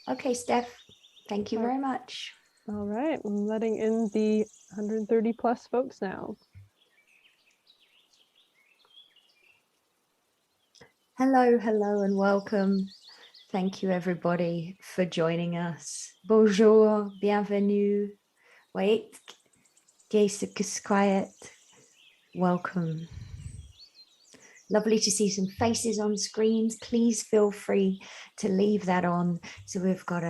Okay, Steph, thank you very much. All right, I'm letting in the 130 plus folks now. Hello, hello, and welcome. Thank you, everybody, for joining us. Bonjour, bienvenue. Wait, Jasek is quiet. Welcome. Lovely to see some faces on screens. Please feel free to leave that on. So we've got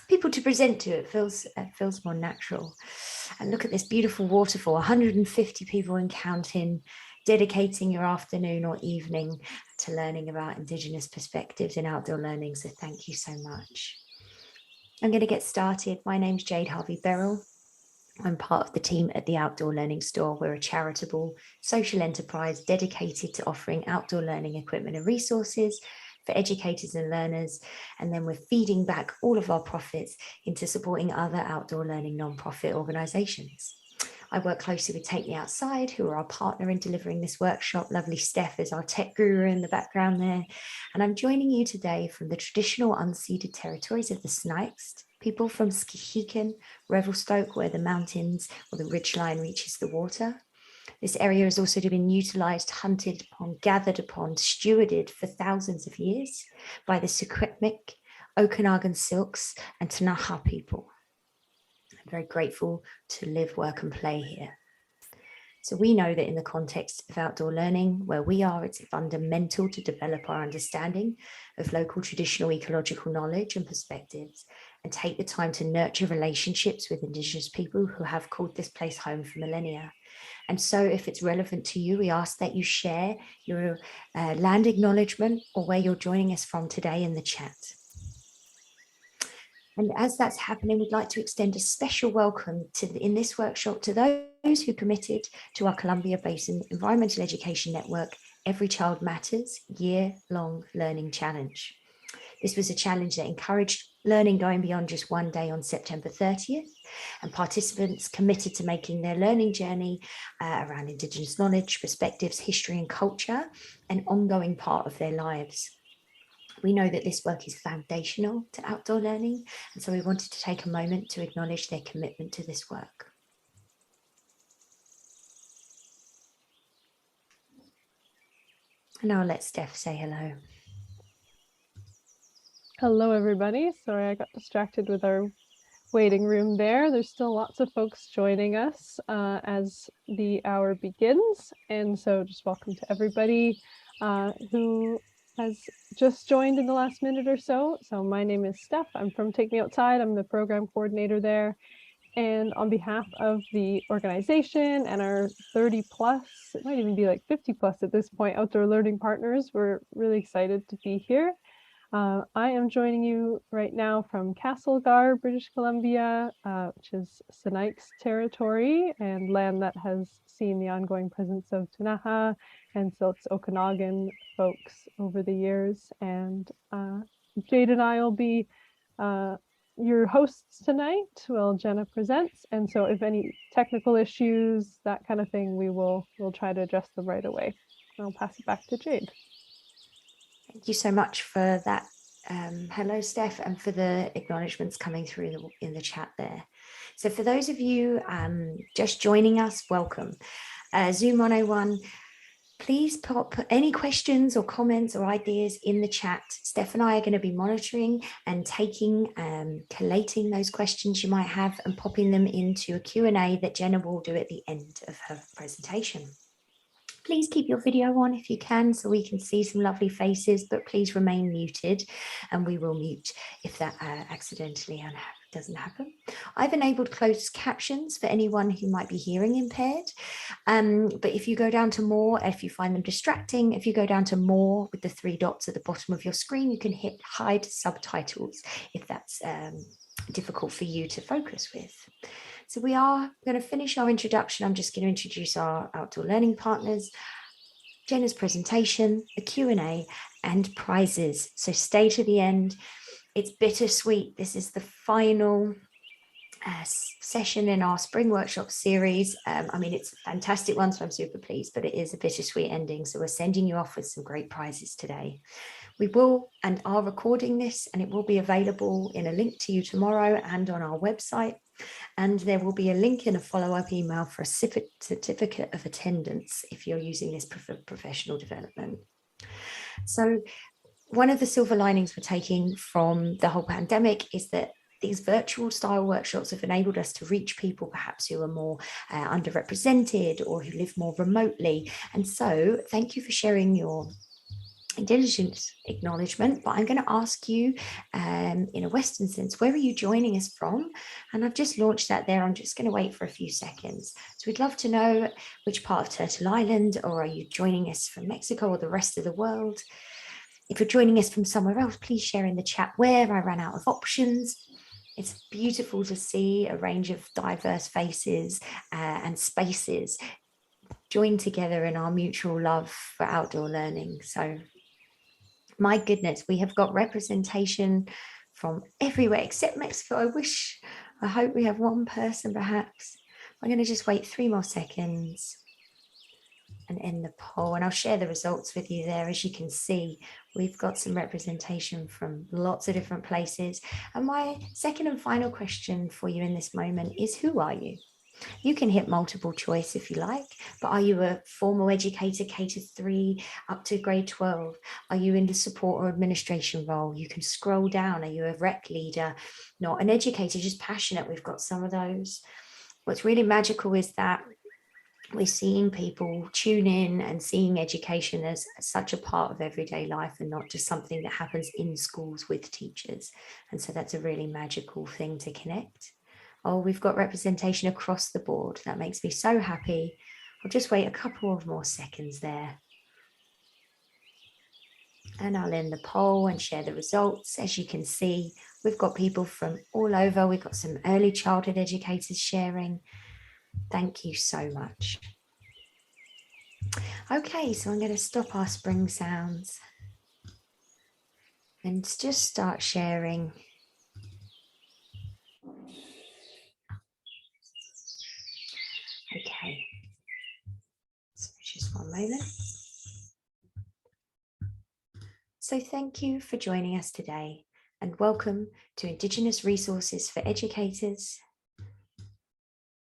people to present to. It feels more natural. And look at this beautiful waterfall. 150 people and counting, dedicating your afternoon or evening to learning about Indigenous perspectives in outdoor learning. So thank you so much. I'm going to get started. My name's Jade Harvey-Beryl. I'm part of the team at the Outdoor Learning Store. We're a charitable social enterprise dedicated to offering outdoor learning equipment and resources for educators and learners. And then we're feeding back all of our profits into supporting other outdoor learning nonprofit organizations. I work closely with Take Me Outside, who are our partner in delivering this workshop. Lovely Steph is our tech guru in the background there. And I'm joining you today from the traditional unceded territories of the Snipes, people from Skihikan, Revelstoke, where the mountains or the ridgeline reaches the water. This area has also been utilised, hunted upon, gathered upon, stewarded for thousands of years by the Secwepemc, Okanagan Silks, and Tanaha people. I'm very grateful to live, work, and play here. So we know that in the context of outdoor learning, where we are, it's fundamental to develop our understanding of local traditional ecological knowledge and perspectives, and take the time to nurture relationships with Indigenous people who have called this place home for millennia. And so if it's relevant to you, we ask that you share your land acknowledgement or where you're joining us from today in the chat. And as that's happening, we'd like to extend a special welcome in this workshop to those who committed to our Columbia Basin Environmental Education Network Every Child Matters year-long learning challenge. This was a challenge that encouraged learning going beyond just one day on September 30th, and participants committed to making their learning journey around Indigenous knowledge, perspectives, history, and culture an ongoing part of their lives. We know that this work is foundational to outdoor learning, and so we wanted to take a moment to acknowledge their commitment to this work. And I'll let Steph say hello. Hello, everybody. Sorry, I got distracted with our waiting room there. There's still lots of folks joining us as the hour begins. And so just welcome to everybody who has just joined in the last minute or so. So my name is Steph. I'm from Take Me Outside. I'm the program coordinator there. And on behalf of the organization and our 30 plus, it might even be like 50 plus at this point, outdoor learning partners, we're really excited to be here. I am joining you right now from Castlegar, British Columbia, which is Sinixt territory and land that has seen the ongoing presence of Tanaha and Silks Okanagan folks over the years. And Jade and I will be your hosts tonight while Jenna presents. And so if any technical issues, that kind of thing, we'll try to address them right away. I'll pass it back to Jade. Thank you so much for that. Hello, Steph, and for the acknowledgements coming through in the chat there. So for those of you just joining us, welcome. Zoom 101, please put any questions or comments or ideas in the chat. Steph and I are going to be monitoring and collating those questions you might have and popping them into a Q&A that Jenna will do at the end of her presentation. Please keep your video on if you can so we can see some lovely faces, but please remain muted and we will mute if that accidentally doesn't happen. I've enabled closed captions for anyone who might be hearing impaired. But if you go down to more, if you find them distracting, if you go down to more with the 3 dots at the bottom of your screen, you can hit hide subtitles if that's difficult for you to focus with. So we are going to finish our introduction. I'm just going to introduce our outdoor learning partners, Jenna's presentation, a Q&A, and prizes. So stay to the end. It's bittersweet. This is the final session in our spring workshop series. I mean, it's a fantastic one, so I'm super pleased, but it is a bittersweet ending. So we're sending you off with some great prizes today. We will and are recording this, and it will be available in a link to you tomorrow and on our website. And there will be a link in a follow-up email for a certificate of attendance if you're using this for professional development. So one of the silver linings we're taking from the whole pandemic is that these virtual style workshops have enabled us to reach people perhaps who are more underrepresented or who live more remotely. And so thank you for sharing your Indigenous acknowledgement, but I'm going to ask you in a Western sense, where are you joining us from? And I've just launched that there. I'm just going to wait for a few seconds. So we'd love to know which part of Turtle Island, or are you joining us from Mexico or the rest of the world? If you're joining us from somewhere else, please share in the chat where. I ran out of options. It's beautiful to see a range of diverse faces and spaces joined together in our mutual love for outdoor learning. So my goodness, we have got representation from everywhere except Mexico. I hope we have one person perhaps. I'm going to just wait 3 more seconds and end the poll, and I'll share the results with you there. As you can see, we've got some representation from lots of different places. And my second and final question for you in this moment is, who are you? You can hit multiple choice if you like, but are you a formal educator, K-3 up to grade 12? Are you in the support or administration role? You can scroll down. Are you a rec leader? Not an educator, just passionate. We've got some of those. What's really magical is that we're seeing people tune in and seeing education as such a part of everyday life and not just something that happens in schools with teachers. And so that's a really magical thing to connect. Oh, we've got representation across the board. That makes me so happy. I'll just wait a couple of more seconds there. And I'll end the poll and share the results. As you can see, we've got people from all over. We've got some early childhood educators sharing. Thank you so much. Okay, so I'm going to stop our spring sounds and just start sharing. Okay, so just one moment. So thank you for joining us today and welcome to Indigenous Resources for Educators.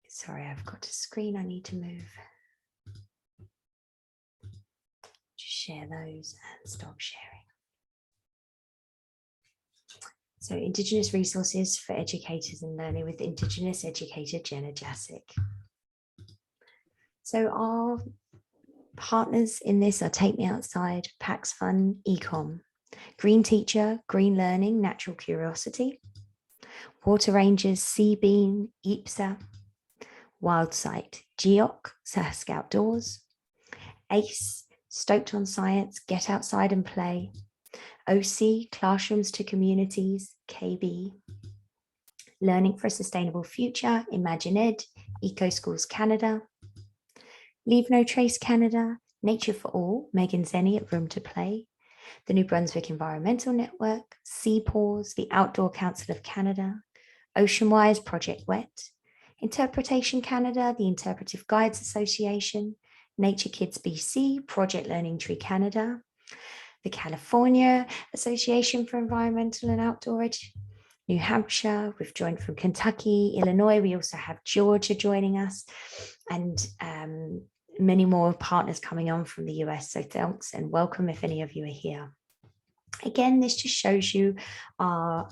Sorry, I've got a screen I need to move. Just share those and stop sharing. So Indigenous Resources for Educators and Learning with Indigenous educator Jenna Jasek. So our partners in this are Take Me Outside, Pax Fun, Ecom, Green Teacher, Green Learning, Natural Curiosity, Water Rangers, Sea Bean, IPSA, Wild Sight, GEOC, Sask Outdoors, ACE, Stoked on Science, Get Outside and Play, OC, Classrooms to Communities, KB, Learning for a Sustainable Future, Imagine Ed, Eco Schools Canada, Leave No Trace Canada, Nature for All, Megan Zenny at Room to Play, the New Brunswick Environmental Network, Sea Paws, the Outdoor Council of Canada, Oceanwise, Project Wet, Interpretation Canada, the Interpretive Guides Association, Nature Kids BC, Project Learning Tree Canada, the California Association for Environmental and Outdoor Education, New Hampshire, we've joined from Kentucky, Illinois, we also have Georgia joining us, and many more partners coming on from the US. So thanks and welcome if any of you are here. Again, this just shows you our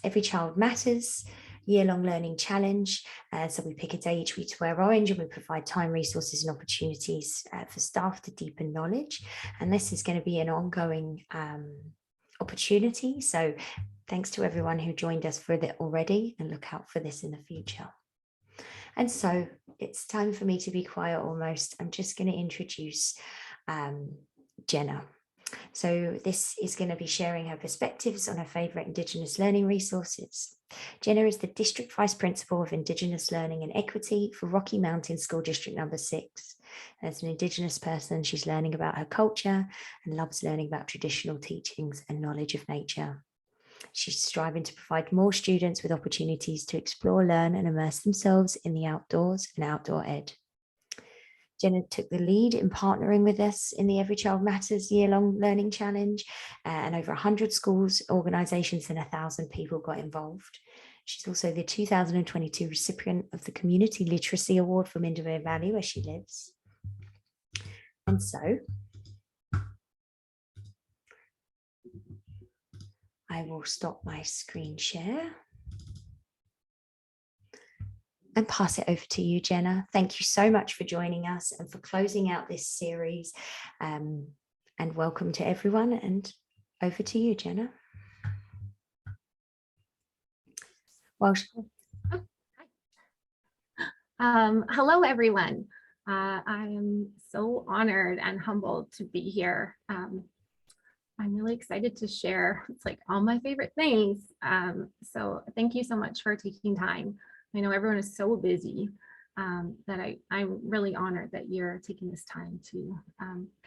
Every Child Matters year-long learning challenge. So we pick a day each week to wear orange, and we provide time, resources and opportunities for staff to deepen knowledge. And this is going to be an ongoing opportunity. So thanks to everyone who joined us for it already, and look out for this in the future. And so it's time for me to be quiet almost. I'm just going to introduce Jenna. So this is going to be sharing her perspectives on her favourite Indigenous learning resources. Jenna is the District Vice Principal of Indigenous Learning and Equity for Rocky Mountain School District Number 6. As an Indigenous person, she's learning about her culture and loves learning about traditional teachings and knowledge of nature. She's striving to provide more students with opportunities to explore, learn and immerse themselves in the outdoors and outdoor ed. Jenna took the lead in partnering with us in the Every Child Matters year-long learning challenge, and over 100 schools, organizations, and 1,000 people got involved. She's also the 2022 recipient of the Community Literacy Award from Indigo Valley, where she lives. And so I will stop my screen share and pass it over to you, Jenna. Thank you so much for joining us and for closing out this series. And welcome to everyone. And over to you, Jenna. Well, hello, everyone. I am so honored and humbled to be here. I'm really excited to share. It's like all my favorite things. So thank you so much for taking time. I know everyone is so busy that I'm really honored that you're taking this time to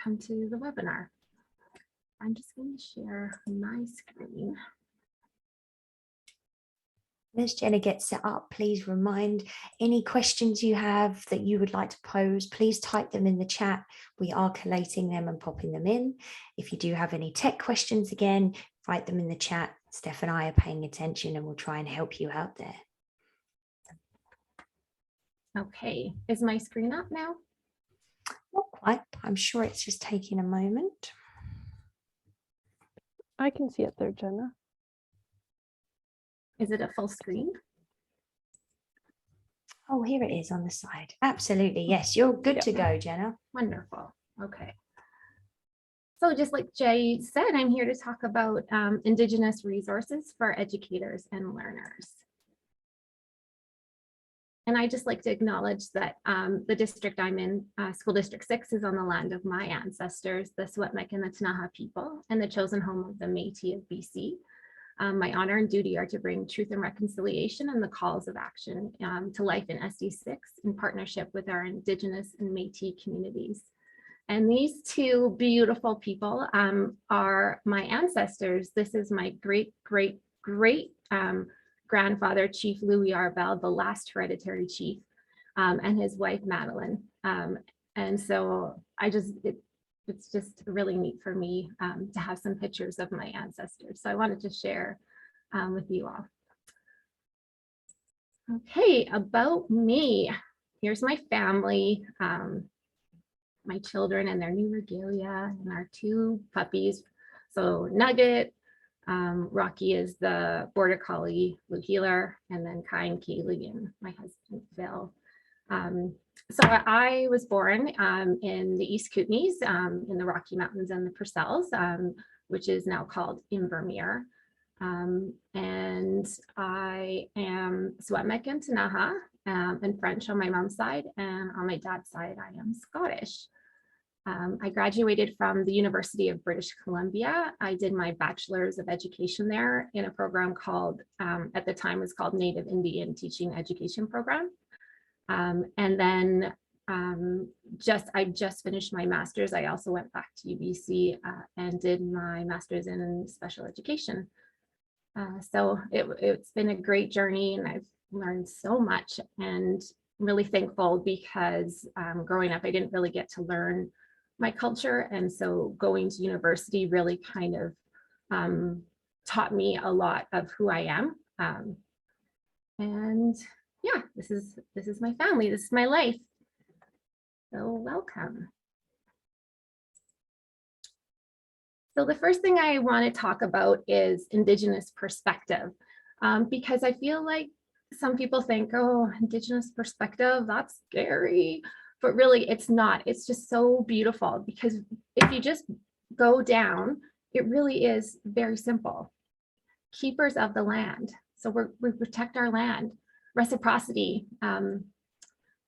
come to the webinar. I'm just going to share my screen. As Jenna gets set up, please remind any questions you have that you would like to pose, please type them in the chat. We are collating them and popping them in. If you do have any tech questions, again, write them in the chat. Steph and I are paying attention and we'll try and help you out there. Okay, is my screen up now? Not quite. I'm sure it's just taking a moment. I can see it there, Jenna. Is it a full screen? Oh, here it is on the side. Absolutely. Yes, you're good to go, Jenna. Wonderful. Okay. So just like Jay said, I'm here to talk about Indigenous resources for educators and learners. And I just like to acknowledge that the district I'm in, School District 6, is on the land of my ancestors, the Secwepemc and the Ktunaxa people, and the chosen home of the Métis of BC. My honor and duty are to bring truth and reconciliation and the calls of action to life in SD6 in partnership with our Indigenous and Métis communities. And these two beautiful people are my ancestors. This is my great grandfather, Chief Louis Arbel, the last hereditary chief, and his wife, Madeline. And so it's just really neat for me to have some pictures of my ancestors. So I wanted to share with you all. Okay, about me. Here's my family, my children and their new regalia, and our two puppies. So Nugget, Rocky is the border collie, Blue Heeler, and then Kai and Kaylee and my husband, Phil. So I was born in the East Kootenays, in the Rocky Mountains and the Purcells, which is now called Invermere. And I am Secwepemc and Ktunaxa, and French on my mom's side, and on my dad's side, I am Scottish. I graduated from the University of British Columbia. I did my bachelor's of education there in a program called, at the time was called Native Indian Teaching Education Program. And then I just finished my master's. I also went back to UBC and did my master's in special education. So it's been a great journey, and I've learned so much, and really thankful because growing up, I didn't really get to learn my culture. And so going to university really kind of taught me a lot of who I am. And yeah, this is my family, this is my life. So welcome. So the first thing I want to talk about is Indigenous perspective, because I feel like some people think, oh, Indigenous perspective, that's scary, but really it's not. It's just so beautiful, because if you just go down, it really is very simple. Keepers of the land. So we protect our land. Reciprocity.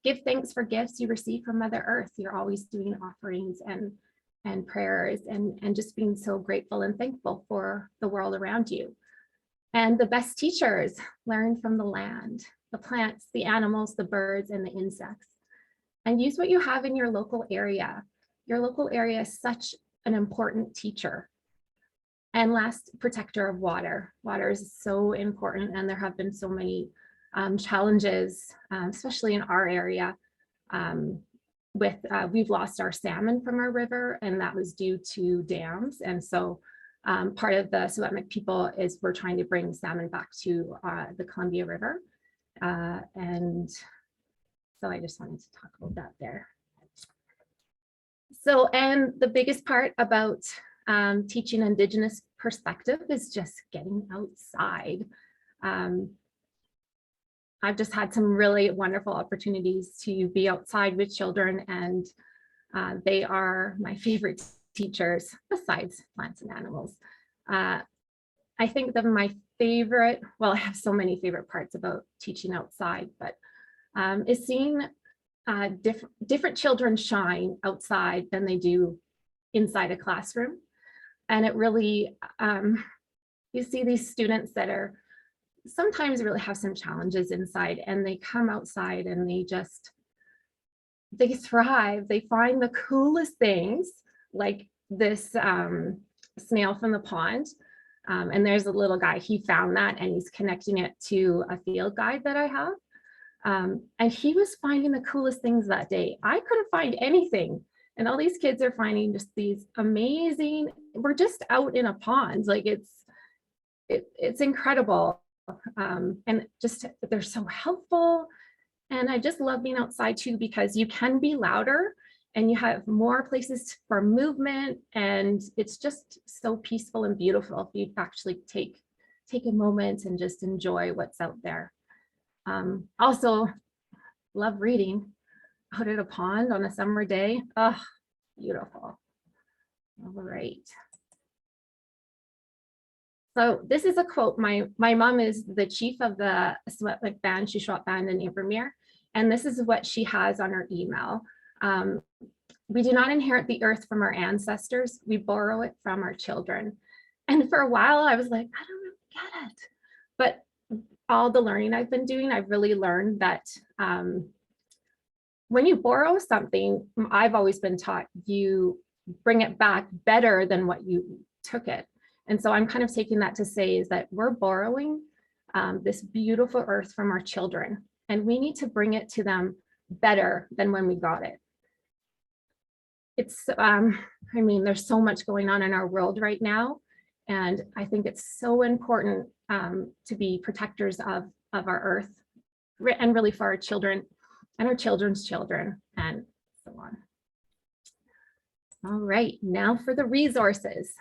Give thanks for gifts you receive from Mother Earth. You're always doing offerings and prayers and just being so grateful and thankful for the world around you. And the best teachers learn from the land, the plants, the animals, the birds, and the insects. And use what you have in your local area. Your local area is such an important teacher. And last, protector of water. Water is so important, and there have been so many challenges, especially in our area, we've lost our salmon from our river, and that was due to dams. And so part of the Secwepemc people is we're trying to bring salmon back to the Columbia River. And so I just wanted to talk about that there. So, and the biggest part about teaching Indigenous perspective is just getting outside. I've just had some really wonderful opportunities to be outside with children, and they are my favorite teachers besides plants and animals. I think that my favorite, well, I have so many favorite parts about teaching outside, but is seeing different children shine outside than they do inside a classroom. And it really, you see these students that are sometimes really have some challenges inside, and they come outside and they thrive. They find the coolest things, like this snail from the pond. And there's a little guy, he found that and he's connecting it to a field guide that I have. And he was finding the coolest things that day. I couldn't find anything. And all these kids are finding just these amazing, we're just out in a pond. Like it's incredible. And just, they're so helpful. And I just love being outside too, because you can be louder and you have more places for movement. And it's just so peaceful and beautiful if you actually take a moment and just enjoy what's out there. Also love reading out at a pond on a summer day. Oh, beautiful. All right. So this is a quote. My mom is the chief of the Secwepemc band, Shuswap band in Invermere. And this is what she has on her email. We do not inherit the earth from our ancestors. We borrow it from our children. And for a while I was like, I don't get it. But all the learning I've been doing, I've really learned that when you borrow something, I've always been taught you bring it back better than what you took it. And so I'm kind of taking that to say is that we're borrowing this beautiful earth from our children, and we need to bring it to them better than when we got it. It's, I mean, there's so much going on in our world right now, and I think it's so important to be protectors of our earth, and really for our children and our children's children, and so on. All right, now for the resources.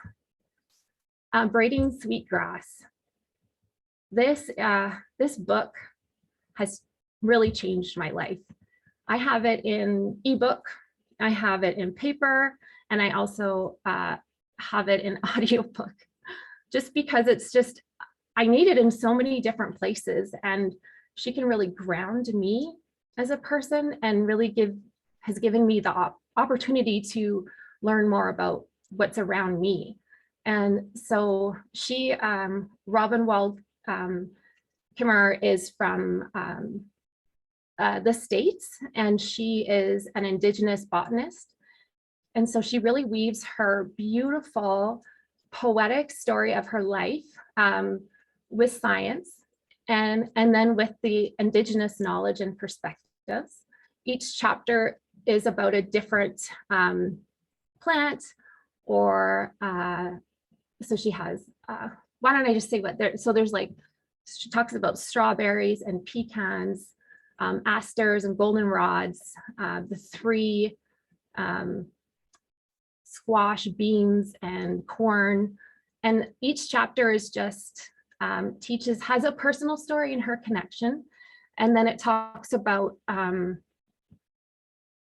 Braiding Sweetgrass. This book has really changed my life. I have it in ebook, I have it in paper, and I also have it in audiobook, just because it's just, I need it in so many different places, and she can really ground me as a person and really has given me the opportunity to learn more about what's around me. And so she, Robin Wald Kimmerer, is from the States, and she is an Indigenous botanist. And so she really weaves her beautiful poetic story of her life with science, and then with the Indigenous knowledge and perspectives. Each chapter is about a different plant, or so she has, why don't I just say what there, so there's like, she talks about strawberries and pecans, asters and goldenrods, the three squash, beans, and corn. And each chapter is just has a personal story in her connection. And then it talks about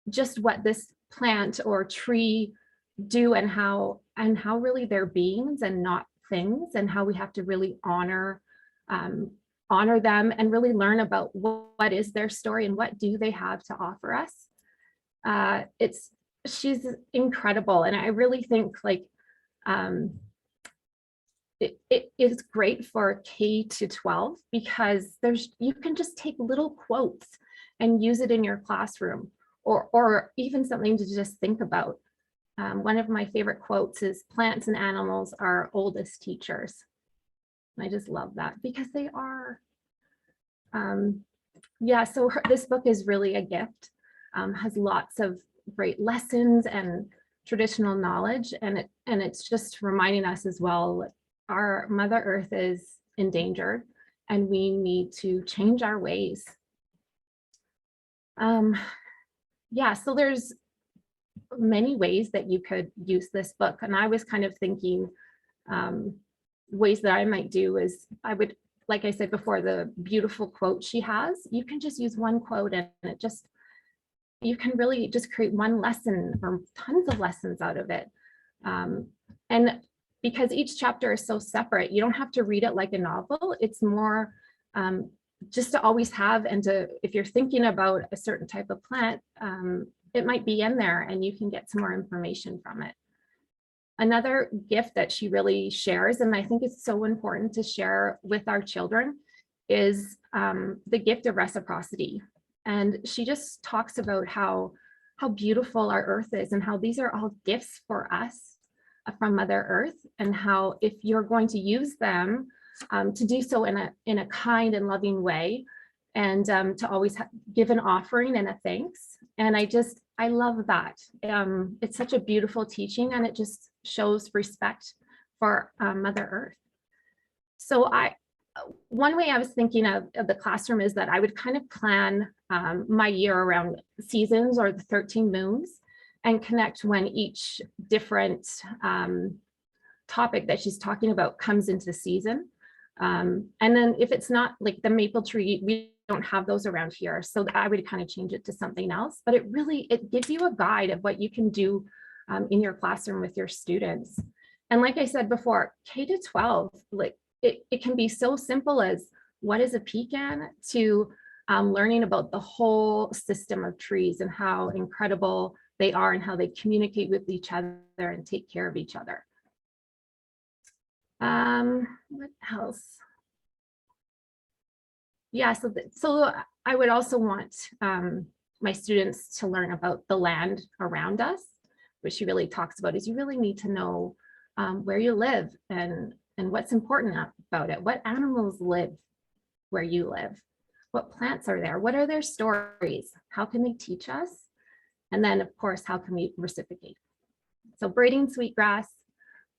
just what this plant or tree do, and how really they're beings and not things, and how we have to really honor them and really learn about what is their story and what do they have to offer us. She's incredible, and I really think like it is great for K to 12, because you can just take little quotes and use it in your classroom, or even something to just think about. One of my favorite quotes is, "Plants and animals are our oldest teachers." And I just love that, because they are. Yeah, so this book is really a gift. Has lots of great lessons and traditional knowledge. And it's just reminding us as well, our Mother Earth is endangered and we need to change our ways. Yeah, so there's many ways that you could use this book. And I was kind of thinking ways that I might do is I would, like I said before, the beautiful quote she has, you can just use one quote and you can really just create one lesson or tons of lessons out of it. And because each chapter is so separate, you don't have to read it like a novel. It's more just to always have, and to, if you're thinking about a certain type of plant, it might be in there and you can get some more information from it. Another gift that she really shares, and I think it's so important to share with our children, is the gift of reciprocity. And she just talks about how beautiful our earth is and how these are all gifts for us from Mother Earth, and how if you're going to use them, to do so in a kind and loving way, and to always give an offering and a thanks. And I love that. It's such a beautiful teaching, and it just shows respect for Mother Earth. So one way I was thinking of the classroom is that I would kind of plan my year around seasons or the 13 moons, and connect when each different topic that she's talking about comes into season. And then if it's not like the maple tree, we don't have those around here. So I would kind of change it to something else, but it gives you a guide of what you can do in your classroom with your students. And like I said before, K to 12, like it can be so simple as what is a pecan, to learning about the whole system of trees and how incredible they are and how they communicate with each other and take care of each other. What else? Yeah, so I would also want my students to learn about the land around us, which she really talks about, is you really need to know where you live and what's important about it. What animals live where you live? What plants are there? What are their stories? How can they teach us? And then, of course, how can we reciprocate? So Braiding Sweetgrass,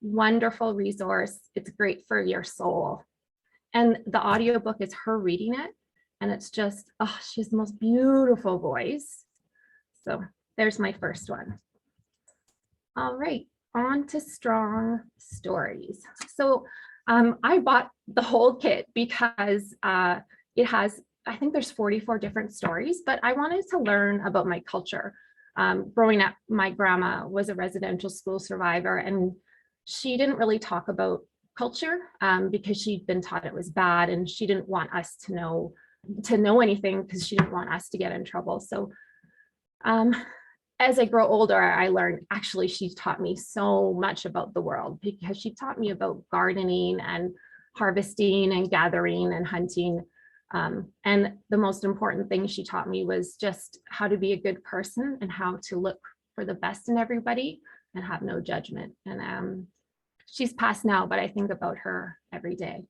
wonderful resource. It's great for your soul. And the audiobook is her reading it. And it's just, oh, she has the most beautiful voice. So there's my first one. All right, on to Strong Stories. So I bought the whole kit because it has, I think there's 44 different stories, but I wanted to learn about my culture. Growing up, my grandma was a residential school survivor, and she didn't really talk about culture because she'd been taught it was bad, and she didn't want us to know anything because she didn't want us to get in trouble. So as I grow older, I learned actually she taught me so much about the world, because she taught me about gardening and harvesting and gathering and hunting. And the most important thing she taught me was just how to be a good person and how to look for the best in everybody and have no judgment. And she's passed now, but I think about her every day.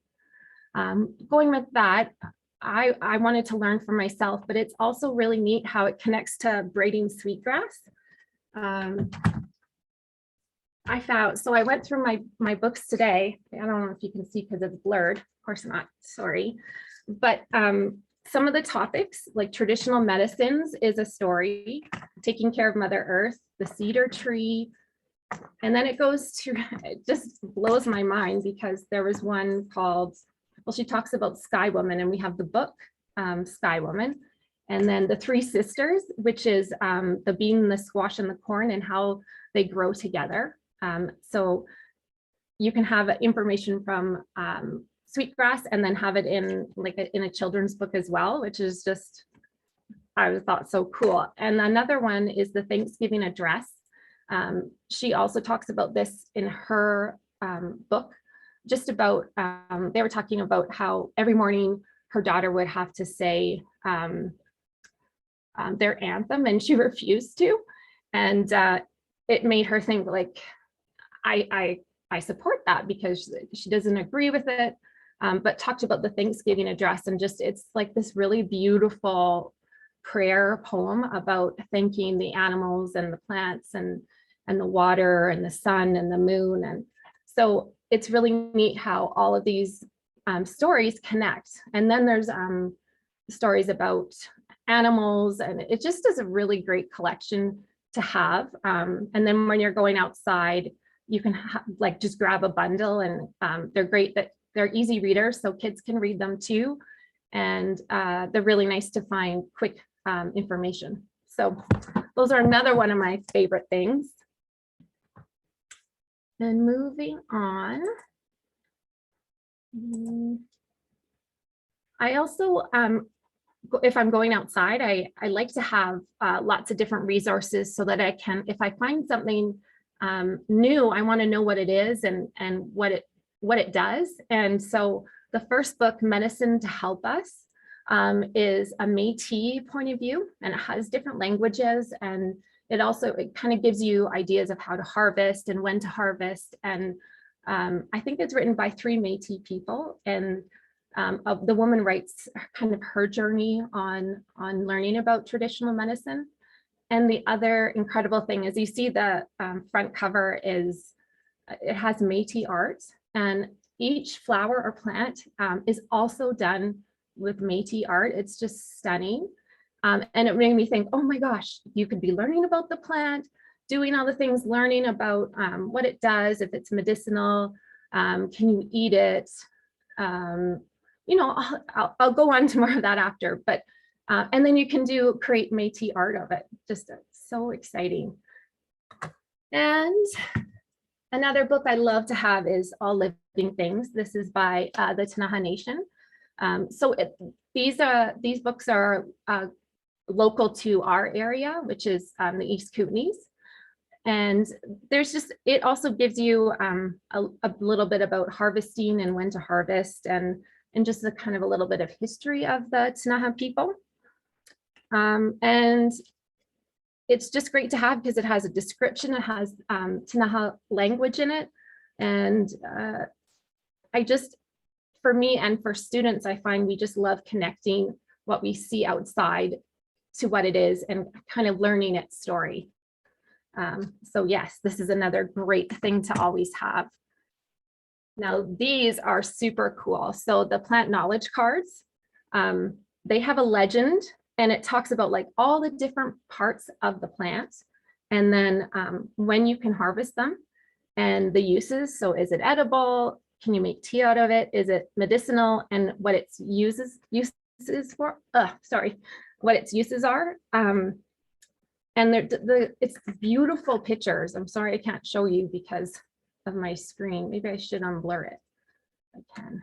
Going with that, I wanted to learn for myself, but it's also really neat how it connects to Braiding Sweetgrass. So I went through my books today. I don't know if you can see because it's blurred. Of course not, sorry. But some of the topics, like traditional medicines is a story, taking care of Mother Earth, the cedar tree. And then it goes to, it just blows my mind, because there was one called, well, she talks about Sky Woman, and we have the book Sky Woman. And then the Three Sisters, which is the bean, the squash, and the corn, and how they grow together. So you can have information from Sweetgrass and then have it in in a children's book as well, which is just, I thought so cool. And another one is the Thanksgiving address. She also talks about this in her book, just about, they were talking about how every morning her daughter would have to say their anthem, and she refused to. And it made her think, like, I support that, because she doesn't agree with it, but talked about the Thanksgiving address, and just, it's like this really beautiful prayer poem about thanking the animals and the plants and the water and the sun and the moon. And so it's really neat how all of these stories connect. And then there's stories about animals, and it just is a really great collection to have. And then when you're going outside, you can like just grab a bundle, and they're great that they're easy readers, so kids can read them too. And they're really nice to find quick information. So those are another one of my favorite things. And moving on. I also, if I'm going outside, I like to have lots of different resources so that I can, if I find something new, I want to know what it is and what it does. And so the first book, Medicine to Help Us, is a Métis point of view, and it has different languages, and it kind of gives you ideas of how to harvest and when to harvest. And I think it's written by 3 Métis people, and the woman writes kind of her journey on learning about traditional medicine. And the other incredible thing is, you see the front cover is, it has Métis art, and each flower or plant is also done with Métis art. It's just stunning. And it made me think, oh my gosh, you could be learning about the plant, doing all the things, learning about what it does, if it's medicinal, can you eat it? You know, I'll go on to more of that after, but and then you can create Métis art of it. Just so exciting. And another book I love to have is All Living Things. This is by the Ktunaxa Nation. So these books are local to our area, which is the East Kootenays. And it also gives you a little bit about harvesting and when to harvest, and just a kind of a little bit of history of the Ktunaxa people. And it's just great to have because it has a description, it has Ktunaxa language in it. And for me and for students, I find we just love connecting what we see outside to what it is and kind of learning its story. So yes, this is another great thing to always have. Now, these are super cool. So the plant knowledge cards, they have a legend, and it talks about like all the different parts of the plant, and then when you can harvest them and the uses. So is it edible? Can you make tea out of it? Is it medicinal? And what its uses for? What its uses are. And it's beautiful pictures. I'm sorry I can't show you because of my screen. Maybe I should unblur it. I can.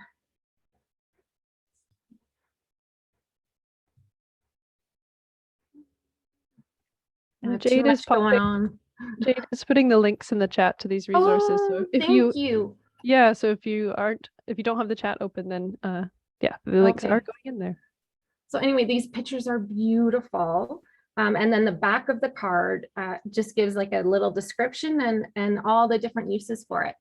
Jade is going on. Jade is putting the links in the chat to these resources. So if thank you. Yeah, so if you don't have the chat open, then yeah, the links are going in there. So anyway, these pictures are beautiful. And then the back of the card just gives like a little description and all the different uses for it.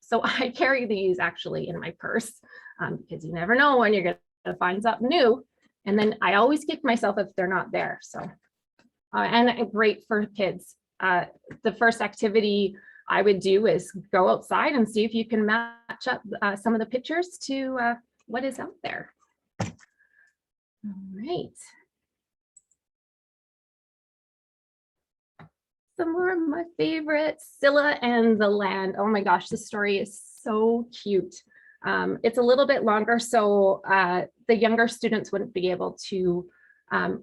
So I carry these actually in my purse because you never know when you're going to find something new. And then I always kick myself if they're not there. So, and great for kids. The first activity I would do is go outside and see if you can match up some of the pictures to what is out there. All right. Some more of my favorites, Scylla and the Land. Oh my gosh, this story is so cute. It's a little bit longer, so the younger students wouldn't be able to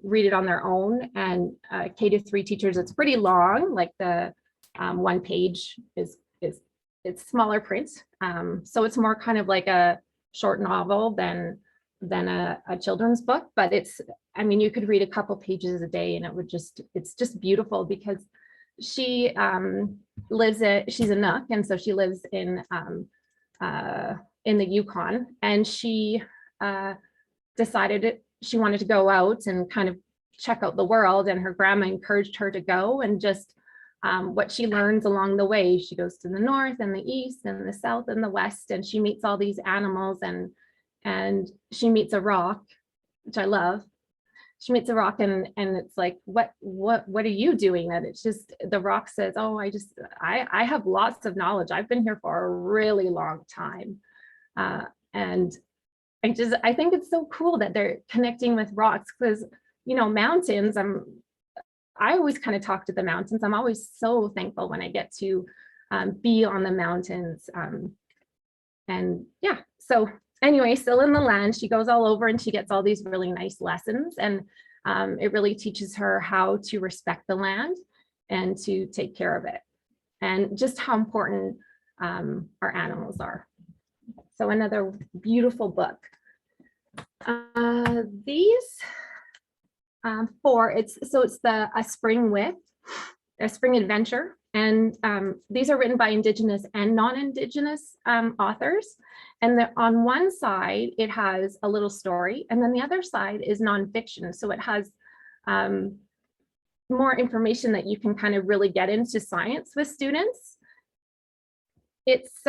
read it on their own. And K-3 teachers, it's pretty long, like the one page it's smaller print. So it's more kind of like a short novel than a children's book, but I mean, you could read a couple pages a day and it's just beautiful because she she's a Nook, and so she lives in the Yukon, and she decided she wanted to go out and kind of check out the world, and her grandma encouraged her to go, and just what she learns along the way. She goes to the north and the east and the south and the west, and she meets all these animals, and she meets a rock, which I love. she meets a rock and it's like, what are you doing? And it's just, the rock says, oh, I have lots of knowledge. I've been here for a really long time. And I think it's so cool that they're connecting with rocks, because, you know, mountains, I always kind of talk to the mountains. I'm always so thankful when I get to be on the mountains. And yeah, so anyway, still in the land, she goes all over and she gets all these really nice lessons. And it really teaches her how to respect the land and to take care of it, and just how important our animals are. So another beautiful book. These four, it's the A Spring Adventure. And these are written by Indigenous and non-Indigenous authors. And on one side, it has a little story, and then the other side is nonfiction. So it has more information that you can kind of really get into science with students. It's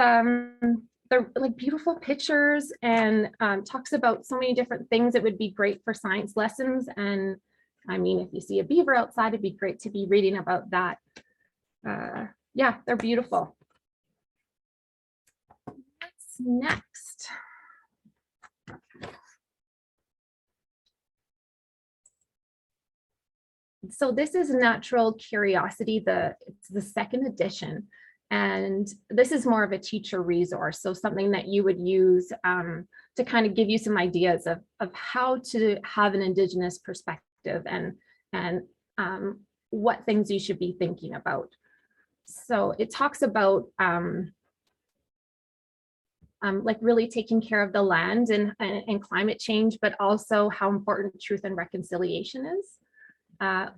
they're like beautiful pictures, and talks about so many different things. It would be great for science lessons. And I mean, if you see a beaver outside, it'd be great to be reading about that. Yeah, they're beautiful. What's next? So this is Natural Curiosity. It's the second edition. And this is more of a teacher resource. So something that you would use to kind of give you some ideas of how to have an Indigenous perspective, and what things you should be thinking about. So it talks about like really taking care of the land and climate change, but also how important truth and reconciliation is.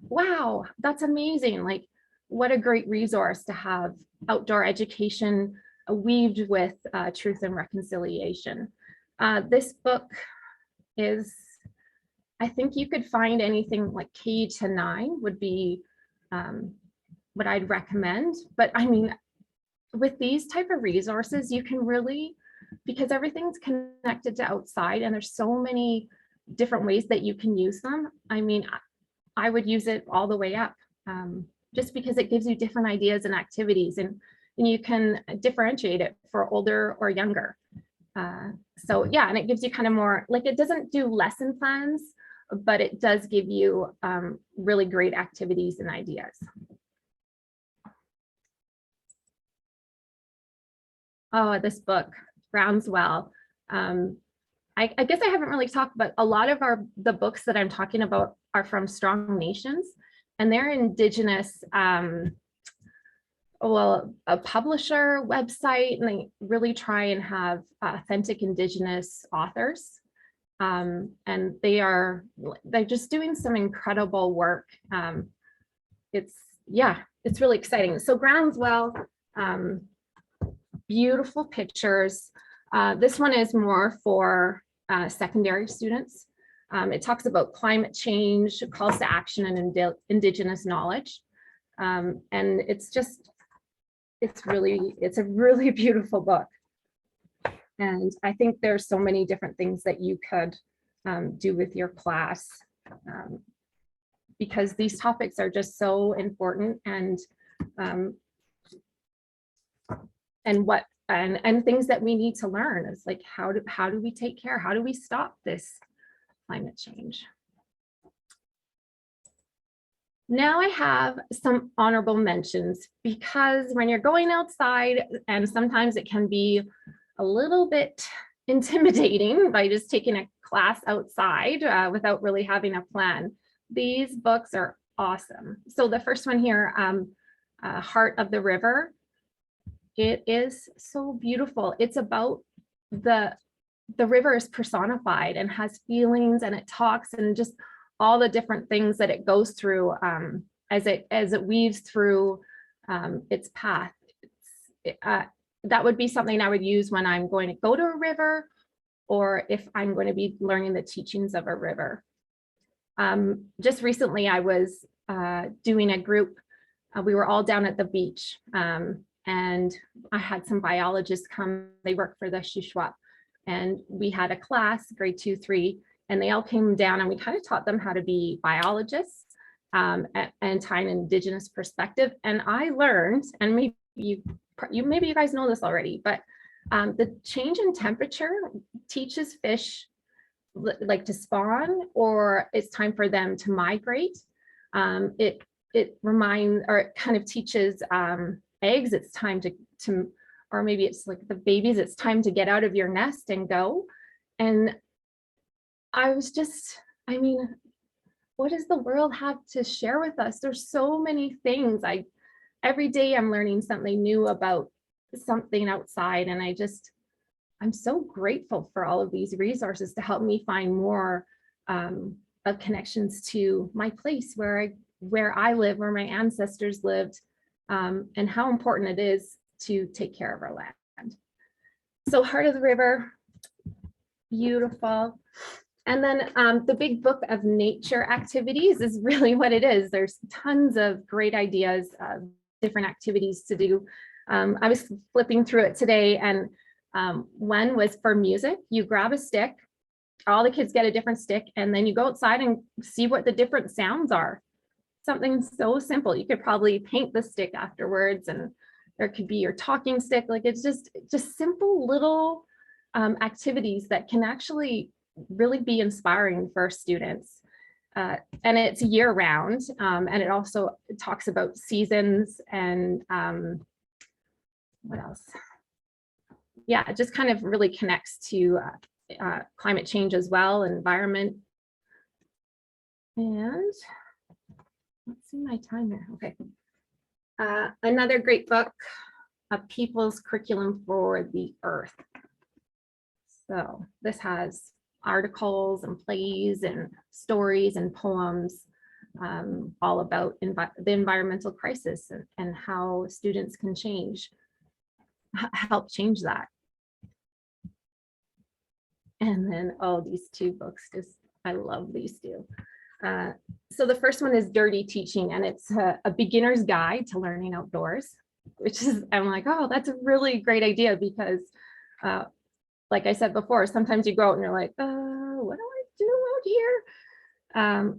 Wow, that's amazing. Like, what a great resource to have outdoor education weaved with truth and reconciliation. This book is, I think you could find anything like K-9 would be what I'd recommend. But I mean, with these type of resources, you can really, because everything's connected to outside and there's so many different ways that you can use them. I mean, I would use it all the way up, just because it gives you different ideas and activities, and you can differentiate it for older or younger. So yeah, and it gives you kind of more, like, it doesn't do lesson plans, but it does give you really great activities and ideas. Oh, this book, Groundswell. I guess I haven't really talked, but a lot of the books that I'm talking about are from Strong Nations, and they're Indigenous, well, a publisher website, and they really try and have authentic Indigenous authors. And they're just doing some incredible work. It's really exciting. So Groundswell, beautiful pictures. This one is more for secondary students. It talks about climate change, calls to action, and Indigenous knowledge. And it's a really beautiful book. And I think there's so many different things that you could do with your class, because these topics are just so important, and things that we need to learn is like, how do we take care? How do we stop this climate change? Now I have some honorable mentions, because when you're going outside, and sometimes it can be a little bit intimidating by just taking a class outside without really having a plan. These books are awesome. So the first one here, Heart of the River. It is so beautiful. It's about the river is personified and has feelings, and it talks, and just all the different things that it goes through as it weaves through its path. That would be something I would use when I'm going to go to a river, or if I'm going to be learning the teachings of a river. Just recently, I was doing a group. We were all down at the beach, and I had some biologists come. They work for the Shuswap, and we had a class, grade 2, 3, and they all came down and we kind of taught them how to be biologists and tie an Indigenous perspective. And I learned, and maybe you guys know this already, but the change in temperature teaches fish like to spawn, or it's time for them to migrate. It reminds, or it kind of teaches eggs, it's time to, or maybe it's like the babies, it's time to get out of your nest and go. And I was just, I mean, what does the world have to share with us? There's so many things. Every day I'm learning something new about something outside, and I'm so grateful for all of these resources to help me find more of connections to my place where I live, where my ancestors lived, and how important it is to take care of our land. So Heart of the River, beautiful. And then the big book of nature activities is really what it is. There's tons of great ideas of different activities to do. I was flipping through it today, and one was for music. You grab a stick, all the kids get a different stick, and then you go outside and see what the different sounds are. Something so simple. You could probably paint the stick afterwards, and there could be your talking stick. Like, it's just simple little activities that can actually really be inspiring for students. And it's year round, and it also talks about seasons and what else? Yeah, it just kind of really connects to climate change as well, environment. And let's see my time there. Okay. Another great book, A People's Curriculum for the Earth. So this has articles and plays and stories and poems all about the environmental crisis and how students can help change that. And then, oh, these two books, I love these two. So the first one is Dirty Teaching, and it's a beginner's guide to learning outdoors, which is, I'm like, oh, that's a really great idea, because like I said before, sometimes you go out and you're like, what do I do out here?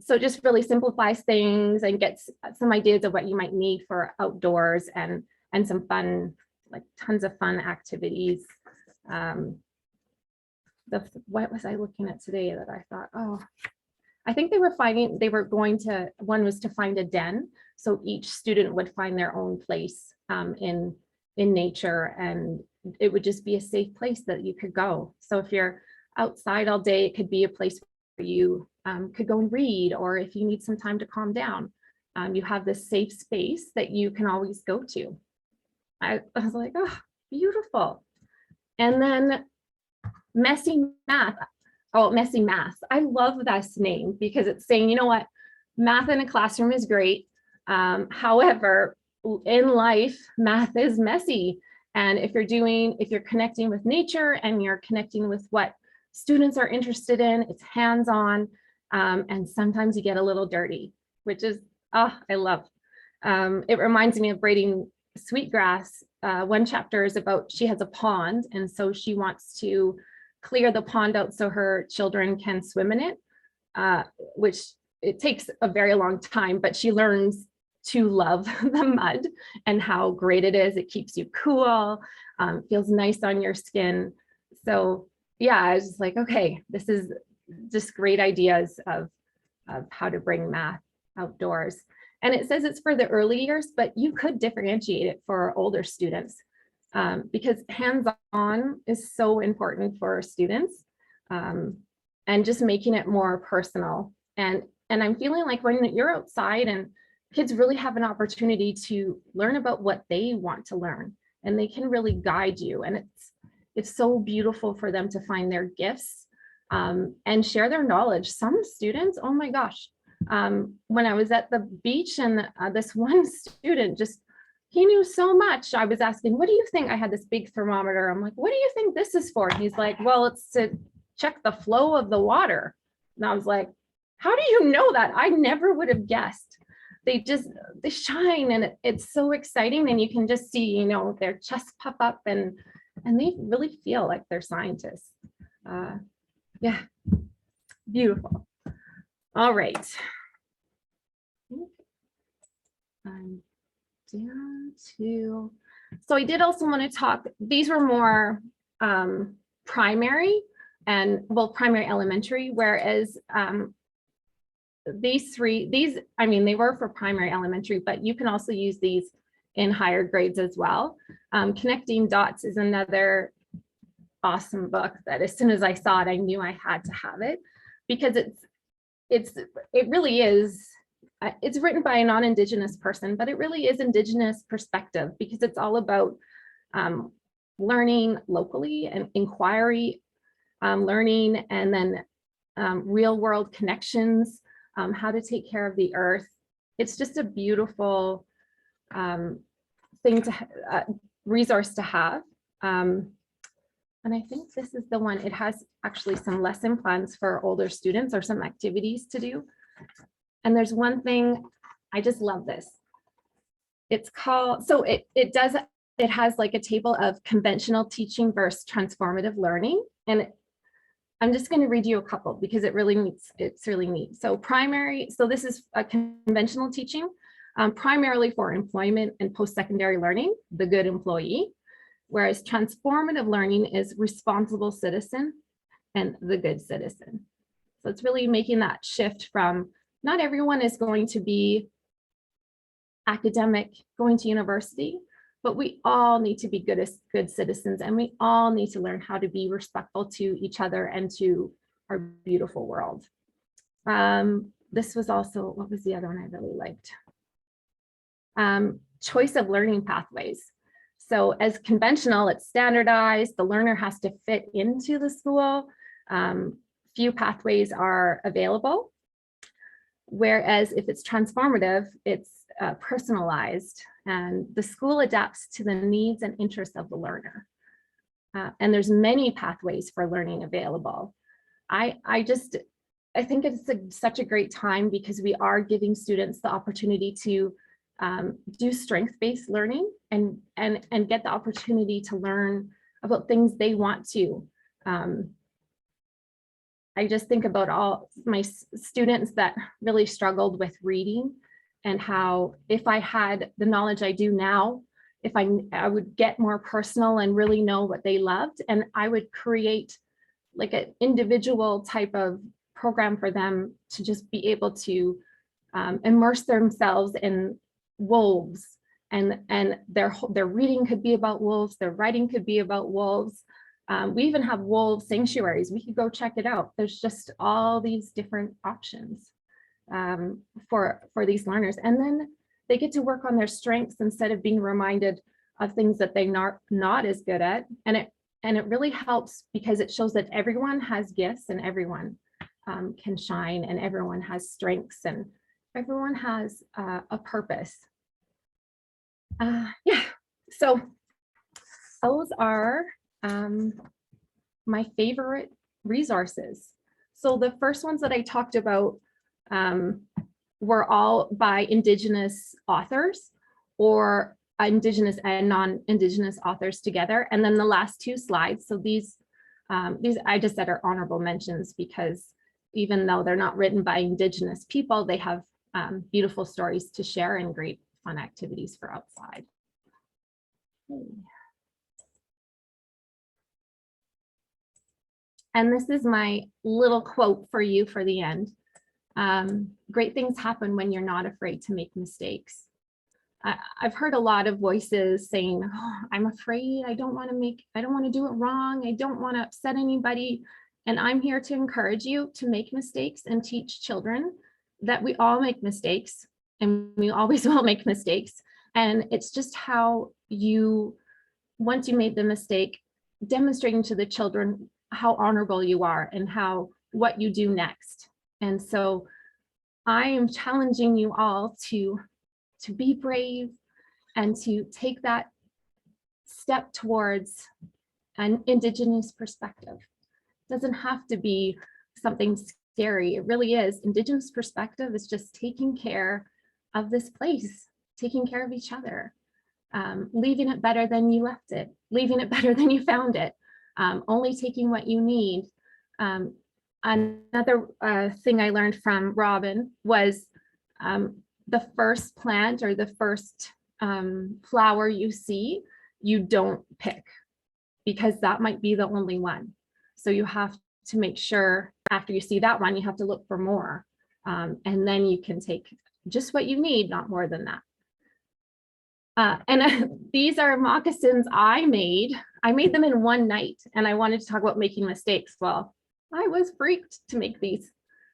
So it just really simplifies things and gets some ideas of what you might need for outdoors, and some fun, like tons of fun activities. What was I looking at today that I thought, oh, I think one was to find a den. So each student would find their own place in nature, and it would just be a safe place that you could go. So if you're outside all day, it could be a place where you could go and read, or if you need some time to calm down, you have this safe space that you can always go to. I was like, oh, beautiful. And then Messy Math. Oh, Messy Math. I love this name because it's saying, you know what, math in a classroom is great. However, in life, math is messy. And if you're connecting with nature and you're connecting with what students are interested in, it's hands-on, and sometimes you get a little dirty, which is, I love. It reminds me of Braiding Sweetgrass. One chapter is about, she has a pond, and so she wants to clear the pond out so her children can swim in it, which it takes a very long time, but she learns to love the mud and how great it is. It keeps you cool, feels nice on your skin. So yeah, I was just like, okay, this is just great ideas of how to bring math outdoors. And it says it's for the early years, but you could differentiate it for older students, because hands-on is so important for students, and just making it more personal. And I'm feeling like when you're outside and kids really have an opportunity to learn about what they want to learn, and they can really guide you. And it's so beautiful for them to find their gifts, and share their knowledge. Some students, oh my gosh, when I was at the beach, and this one student he knew so much. I was asking, what do you think? I had this big thermometer. I'm like, what do you think this is for? And he's like, well, it's to check the flow of the water. And I was like, how do you know that? I never would have guessed. They shine, and it's so exciting. And you can just see, their chests puff up, and they really feel like they're scientists. Yeah. Beautiful. All right. I'm down to, so I did also want to talk, these were more primary and, well, primary elementary, whereas these three, I mean, they were for primary elementary, but you can also use these in higher grades as well. Connecting Dots is another awesome book that as soon as I saw it, I knew I had to have it, because it really is, it's written by a non-Indigenous person, but it really is Indigenous perspective, because it's all about learning locally and inquiry, learning, and then real world connections, how to take care of the earth. It's just a beautiful thing to resource to have. And I think this is the one, it has actually some lesson plans for older students or some activities to do. And there's one thing, I just love this. It's called, so it has like a table of conventional teaching versus transformative learning. And I'm just going to read you a couple because it's really neat. So primary, so this is a conventional teaching, primarily for employment and post-secondary learning, the good employee, whereas transformative learning is responsible citizen and the good citizen. So it's really making that shift from, not everyone is going to be academic, going to university, but we all need to be good citizens, and we all need to learn how to be respectful to each other and to our beautiful world. This was also, what was the other one I really liked? Choice of learning pathways. So as conventional, it's standardized, the learner has to fit into the school. Few pathways are available. Whereas if it's transformative, it's personalized, and the school adapts to the needs and interests of the learner. And there's many pathways for learning available. I think it's such a great time, because we are giving students the opportunity to do strength-based learning and get the opportunity to learn about things they want to. I just think about all my students that really struggled with reading, and how if I had the knowledge I do now, if I would get more personal and really know what they loved, and I would create like an individual type of program for them to just be able to immerse themselves in wolves, and their reading could be about wolves, their writing could be about wolves. We even have wolf sanctuaries. We could go check it out. There's just all these different options for these learners. And then they get to work on their strengths instead of being reminded of things that they're not as good at. And it really helps, because it shows that everyone has gifts, and everyone can shine, and everyone has strengths, and everyone has a purpose. Yeah, so those are my favorite resources. So the first ones that I talked about were all by Indigenous authors, or Indigenous and non-Indigenous authors together. And then the last two slides, so these I just said are honorable mentions, because even though they're not written by Indigenous people, they have beautiful stories to share and great fun activities for outside. And this is my little quote for you for the end. Great things happen when you're not afraid to make mistakes. I've heard a lot of voices saying, oh, I'm afraid, I don't want to do it wrong, I don't want to upset anybody. And I'm here to encourage you to make mistakes and teach children that we all make mistakes, and we always will make mistakes. And it's just how you, once you made the mistake, demonstrating to the children how honorable you are and what you do next. And so I am challenging you all to be brave and to take that step towards an Indigenous perspective. It doesn't have to be something scary. It really is. Indigenous perspective is just taking care of this place, taking care of each other, leaving it better than you left it, leaving it better than you found it, only taking what you need, Another thing I learned from Robin was the first plant or the first flower you see, you don't pick, because that might be the only one. So you have to make sure after you see that one, you have to look for more. And then you can take just what you need, not more than that. These are moccasins I made. I made them in one night, and I wanted to talk about making mistakes. Well, I was freaked to make these.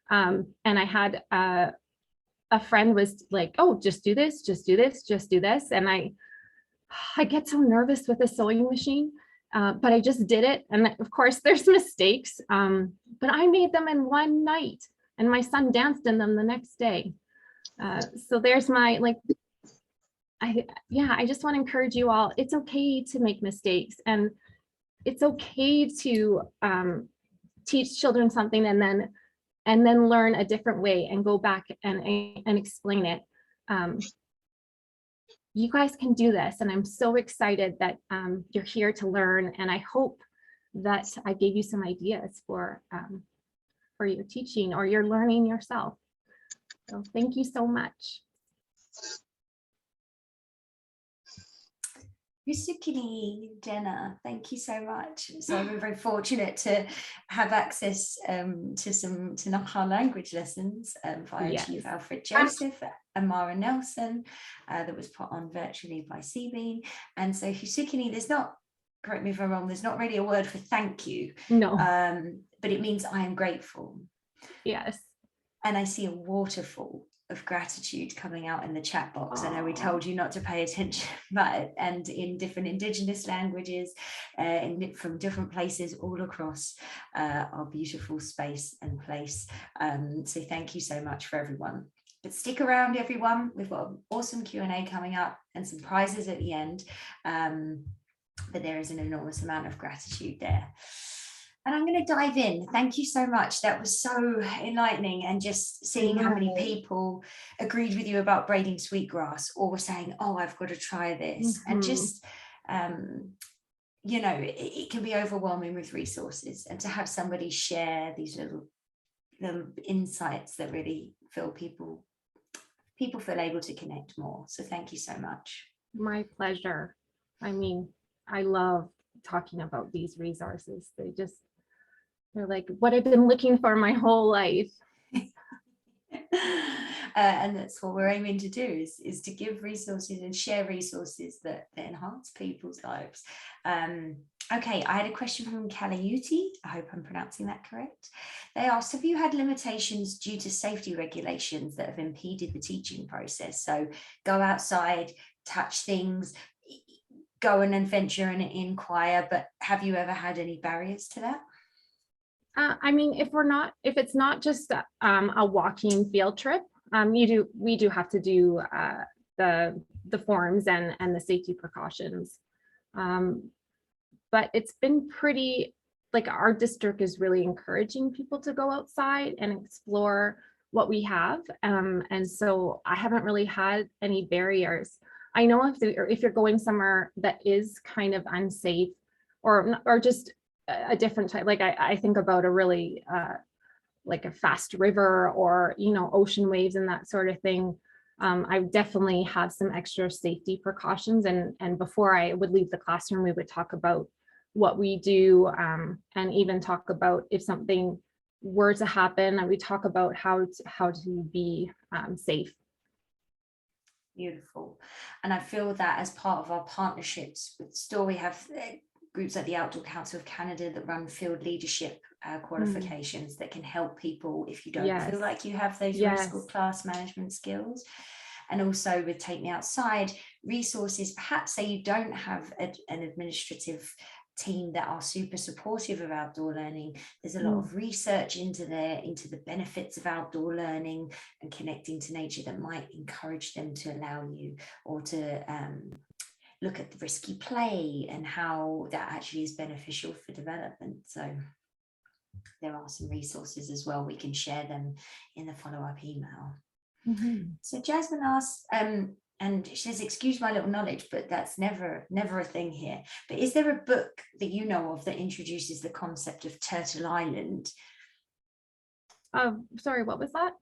And I had a friend was like, oh, just do this, just do this, just do this. And I get so nervous with a sewing machine, but I just did it. And of course there's mistakes, but I made them in one night, and my son danced in them the next day. So there's my, like, I just want to encourage you all. It's okay to make mistakes, and it's okay to teach children something and then learn a different way and go back and explain it. You guys can do this, and I'm so excited that you're here to learn, and I hope that I gave you some ideas for your teaching or your learning yourself. So thank you so much. Yusukini, Jenna, thank you so much. So we're very fortunate to have access to Nakha language lessons via Chief Alfred Joseph and Mara Nelson, that was put on virtually by Seabean. And so Yusukini, there's not, correct me if I'm wrong, there's not really a word for thank you. No. But it means I am grateful. Yes. And I see a waterfall of gratitude coming out in the chat box. I know we told you not to pay attention, but and in different Indigenous languages, from different places all across our beautiful space and place. So thank you so much for everyone. But stick around, everyone. We've got an awesome Q&A coming up and some prizes at the end. But there is an enormous amount of gratitude there. And I'm going to dive in. Thank you so much. That was so enlightening, and just seeing how many people agreed with you about braiding sweetgrass, or were saying, oh, I've got to try this. And just, you know, it can be overwhelming with resources, and to have somebody share these little insights that really feel people feel able to connect more. So thank you so much. My pleasure. I mean, I love talking about these resources. They're like what I've been looking for my whole life. And that's what we're aiming to do, is to give resources and share resources that enhance people's lives. Okay, I had a question from Kalayuti. I hope I'm pronouncing that correct. They asked, have you had limitations due to safety regulations that have impeded the teaching process? So go outside, touch things, go and adventure and inquire, but have you ever had any barriers to that? I mean, if it's not just a walking field trip, we do have to do the forms and the safety precautions. But it's been pretty, like, our district is really encouraging people to go outside and explore what we have. And so I haven't really had any barriers. I know if you're going somewhere that is kind of unsafe, or just a different type, like I think about a really like a fast river, or, you know, ocean waves and that sort of thing. I definitely have some extra safety precautions, and before I would leave the classroom, we would talk about what we do, and even talk about if something were to happen, and we talk about how to be safe. Beautiful. And I feel that as part of our partnerships with STORE, we have groups like the Outdoor Council of Canada that run field leadership qualifications that can help people if you don't feel like you have those risk or class management skills. And also with Take Me Outside resources, perhaps say you don't have an administrative team that are super supportive of outdoor learning. There's a lot of research into the benefits of outdoor learning and connecting to nature that might encourage them to allow you, or to look at the risky play and how that actually is beneficial for development. So there are some resources as well. We can share them in the follow-up email. So Jasmine asks, and she says, excuse my little knowledge, but that's never a thing here. But is there a book that you know of that introduces the concept of Turtle Island Sorry, what was that?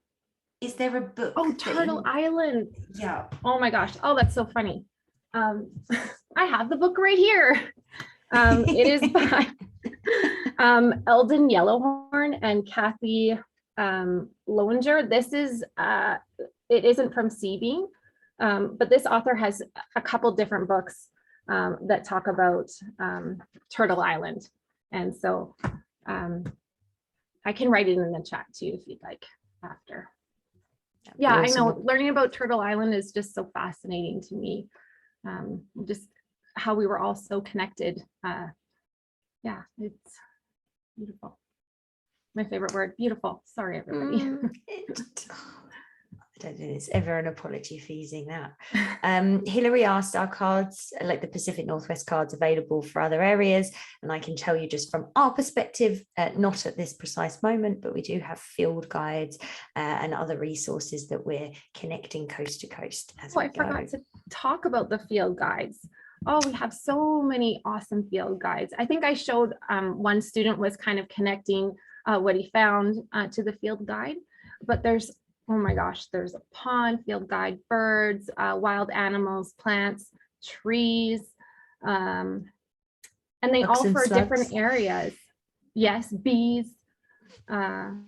Is there a book? Oh, Turtle Island. Yeah. Oh my gosh. Oh, that's so funny. I have the book right here. It is by Eldon Yellowhorn and Kathy Lowinger. This is, it isn't from Seabean, but this author has a couple different books that talk about Turtle Island. And so I can write it in the chat too, if you'd like after. Yeah, awesome. I know learning about Turtle Island is just so fascinating to me. Just how we were all so connected. Yeah, it's beautiful. My favorite word, beautiful. Sorry, everybody. I don't think there's ever an apology for using that. Hilary asked, are cards like the Pacific Northwest cards available for other areas? And I can tell you just from our perspective, not at this precise moment, but we do have field guides and other resources that we're connecting coast to coast. I forgot to talk about the field guides. Oh, we have so many awesome field guides. I think I showed one student was kind of connecting what he found to the field guide, but there's, oh my gosh, there's a pond, field guide, birds, wild animals, plants, trees, and they all for different areas. Yes, bees. They're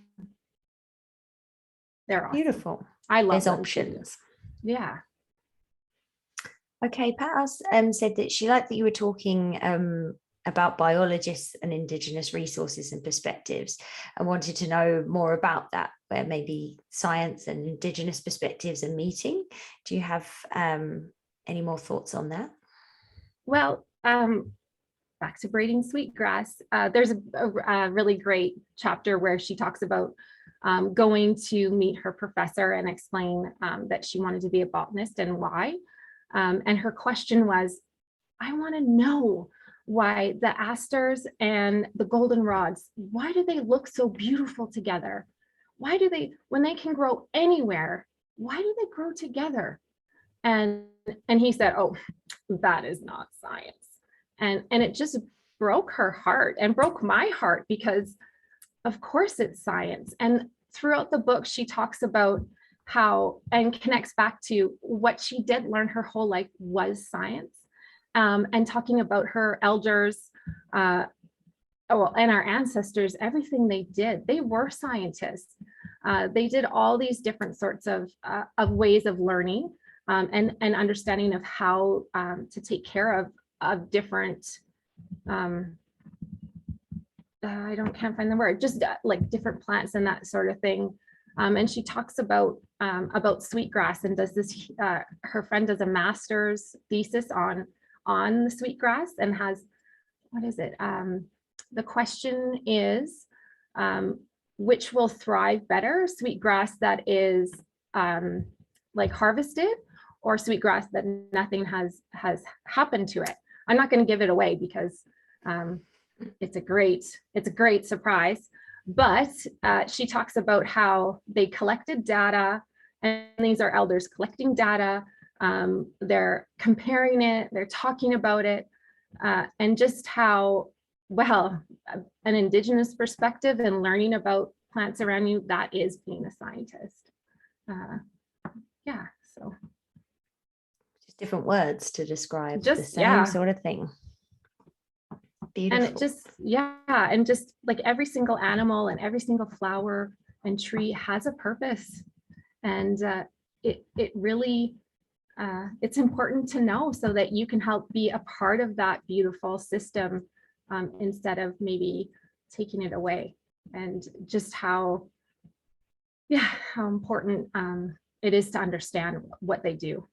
awesome. Beautiful. I love There's options. Yeah. Okay, Pat said that she liked that you were talking about biologists and Indigenous resources and perspectives. I wanted to know more about that, where maybe science and Indigenous perspectives are meeting. Do you have any more thoughts on that? Well, back to Braiding Sweetgrass, there's a really great chapter where she talks about going to meet her professor and explain that she wanted to be a botanist and why. And her question was, I want to know why the asters and the goldenrods, why do they look so beautiful together? Why do they, when they can grow anywhere, why do they grow together? And he said, oh, that is not science. And it just broke her heart and broke my heart, because of course it's science. And throughout the book, she talks about how, and connects back to what she did learn her whole life was science. And talking about her elders, and our ancestors, everything they did, they were scientists. They did all these different sorts of ways of learning and understanding of how to take care of different, can't find the word, just like different plants and that sort of thing. And she talks about sweetgrass, and does this, her friend does a master's thesis on the sweetgrass, and has, what is it? The question is, which will thrive better, sweetgrass that is like harvested, or sweetgrass that nothing has happened to it? I'm not going to give it away because it's a great surprise. But she talks about how they collected data, and these are elders collecting data. They're comparing it, they're talking about it, and just how, well, an Indigenous perspective and learning about plants around you, that is being a scientist. Yeah, so. Just different words to describe just, the same sort of thing. Beautiful. And it just, and just like every single animal and every single flower and tree has a purpose. And it really, it's important to know so that you can help be a part of that beautiful system, instead of maybe taking it away. And just how important it is to understand what they do.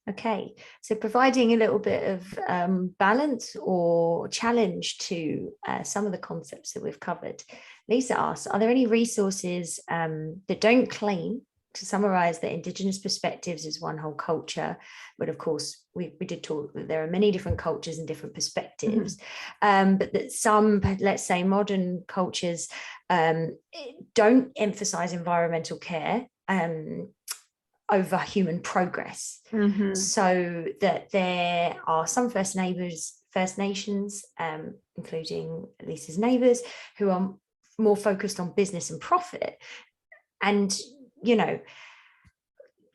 Okay, so providing a little bit of balance or challenge to some of the concepts that we've covered. Lisa asks, are there any resources that don't claim to summarize that Indigenous perspectives is one whole culture? But of course, we did talk that there are many different cultures and different perspectives, but that some, let's say, modern cultures don't emphasize environmental care over human progress. So that there are some First Nations, including Lisa's neighbours, who are more focused on business and profit. And, you know,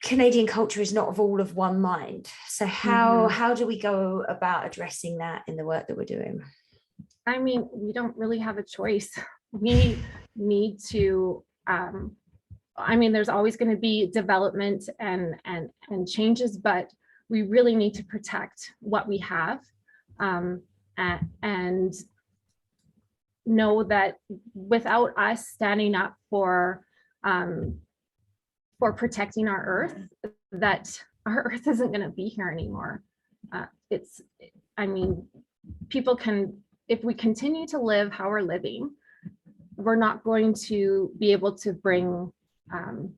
Canadian culture is not of all of one mind. So how do we go about addressing that in the work that we're doing? I mean, we don't really have a choice. We need to, I mean, there's always going to be development and changes, but we really need to protect what we have, and know that without us standing up for protecting our earth, that our earth isn't going to be here anymore. I mean, people can, if we continue to live how we're living, we're not going to be able to bring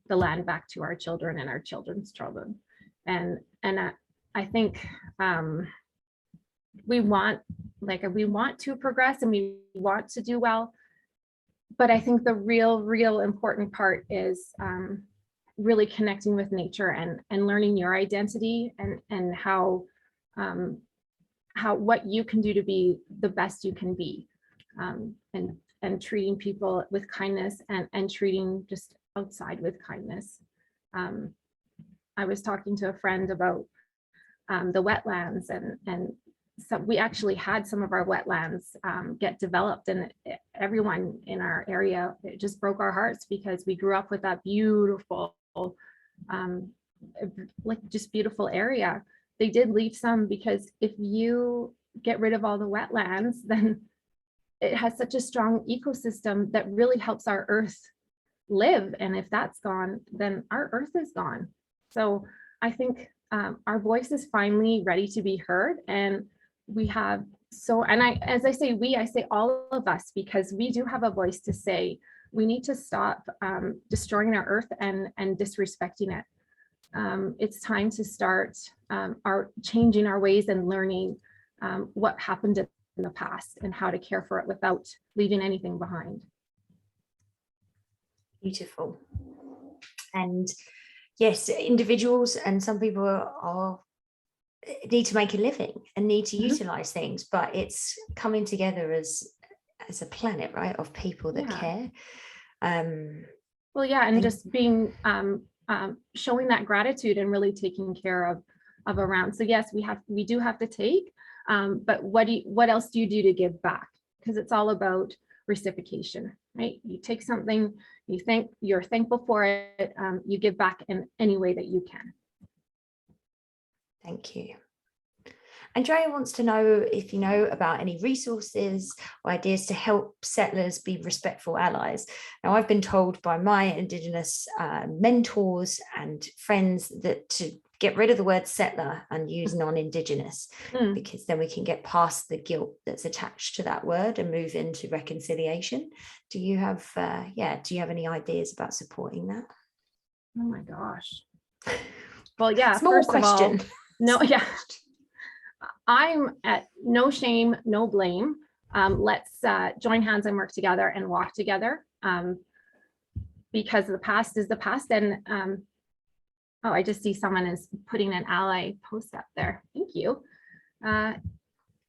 the land back to our children and our children's children. And I think we want to progress and we want to do well, but I think the real important part is really connecting with nature and learning your identity and how what you can do to be the best you can be, and treating people with kindness and treating just outside with kindness. I was talking to a friend about the wetlands, and so we actually had some of our wetlands get developed, and everyone in our area, it just broke our hearts because we grew up with that beautiful, like just beautiful area. They did leave some because if you get rid of all the wetlands, then it has such a strong ecosystem that really helps our earth live. And if that's gone, then our earth is gone. So I think our voice is finally ready to be heard. And we have as I say we, I say all of us, because we do have a voice to say we need to stop destroying our earth and disrespecting it. It's time to start changing our ways and learning what happened in the past and how to care for it without leaving anything behind. Beautiful. And yes, individuals and some people are need to make a living and need to utilize things, but it's coming together as a planet, right, of people that care. Well, yeah, and just being showing that gratitude and really taking care of around. So yes, we do have to take, but what else do you do to give back? Because it's all about reciprocation, right? You take something, you're thankful for it, you give back in any way that you can. Thank you. Andrea wants to know if you know about any resources or ideas to help settlers be respectful allies. Now, I've been told by my Indigenous mentors and friends that to get rid of the word settler and use non-Indigenous, because then we can get past the guilt that's attached to that word and move into reconciliation. Do you have any ideas about supporting that? Oh my gosh. Well, yeah, small first question. Of all, no, yeah. I'm at no shame, no blame. Let's join hands and work together and walk together, because the past is the past. And oh, I just see someone is putting an ally post up there. Thank you.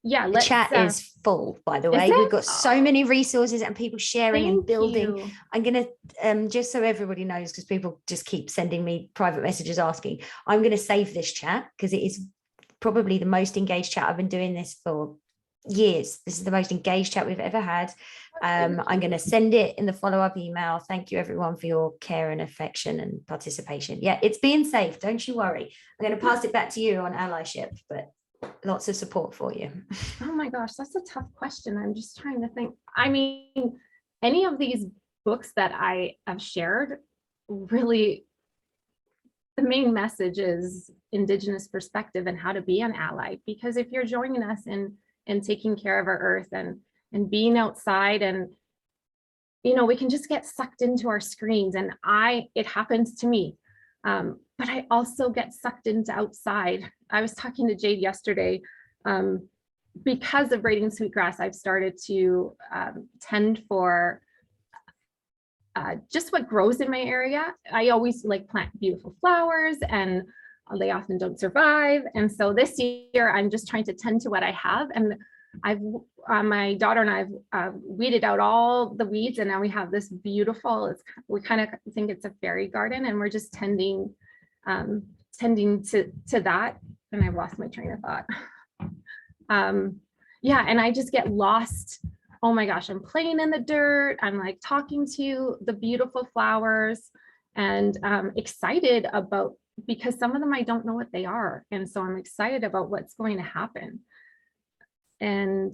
Yeah, the chat is full, by the way. We've got so many resources and people sharing and building. You. I'm going to, just so everybody knows, because people just keep sending me private messages asking, I'm going to save this chat because it is probably the most engaged chat. I've been doing this for years. This is the most engaged chat we've ever had. I'm going to send it in the follow-up email. Thank you everyone for your care and affection and participation. Yeah, it's being saved. Don't you worry. I'm going to pass it back to you on allyship, but lots of support for you. Oh my gosh, that's a tough question. I'm just trying to think. I mean, any of these books that I have shared, really, the main message is Indigenous perspective and how to be an ally. Because if you're joining us in taking care of our earth and being outside, and we can just get sucked into our screens, and it happens to me. But I also get sucked into outside. I was talking to Jade yesterday. Because of Braiding Sweetgrass, I've started to tend for just what grows in my area. I always plant beautiful flowers, and they often don't survive. And so this year I'm just trying to tend to what I have. And my daughter and I've weeded out all the weeds, and now we have this beautiful, we kind of think it's a fairy garden, and we're just tending to that. And I've lost my train of thought. Yeah, and I just get lost. Oh my gosh, I'm playing in the dirt. I'm like talking to the beautiful flowers, and excited about, because some of them I don't know what they are. And so I'm excited about what's going to happen. And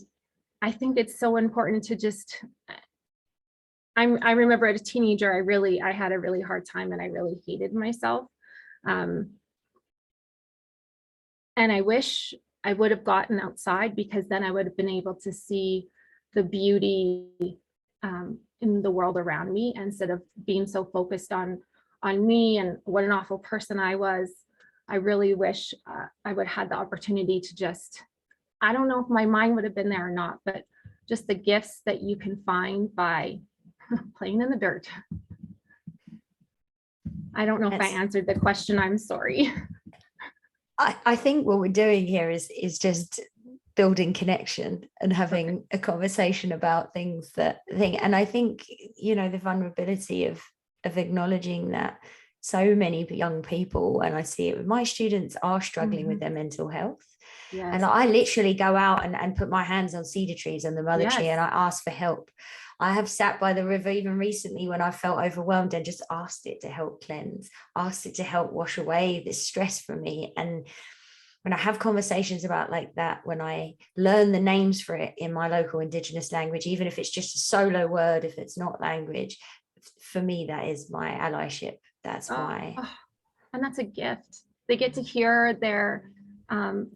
I think it's so important to just, I remember as a teenager, I had a really hard time, and I really hated myself. And I wish I would have gotten outside, because then I would have been able to see the beauty in the world around me, instead of being so focused on me and what an awful person I was. I really wish I would have had the opportunity to just, I don't know if my mind would have been there or not, but just the gifts that you can find by playing in the dirt. I don't know if I answered the question. I'm sorry. I think what we're doing here is just building connection and having a conversation about things and I think, you know, the vulnerability of acknowledging that so many young people, and I see it with my students, are struggling with their mental health. Yes. And I literally go out and put my hands on cedar trees and the mother tree, and I ask for help. I have sat by the river even recently when I felt overwhelmed, and just asked it to help cleanse, asked it to help wash away this stress from me. And when I have conversations about like that, when I learn the names for it in my local Indigenous language, even if it's just a solo word, if it's not language, for me, that is my allyship. That's why. And that's a gift. They get to hear their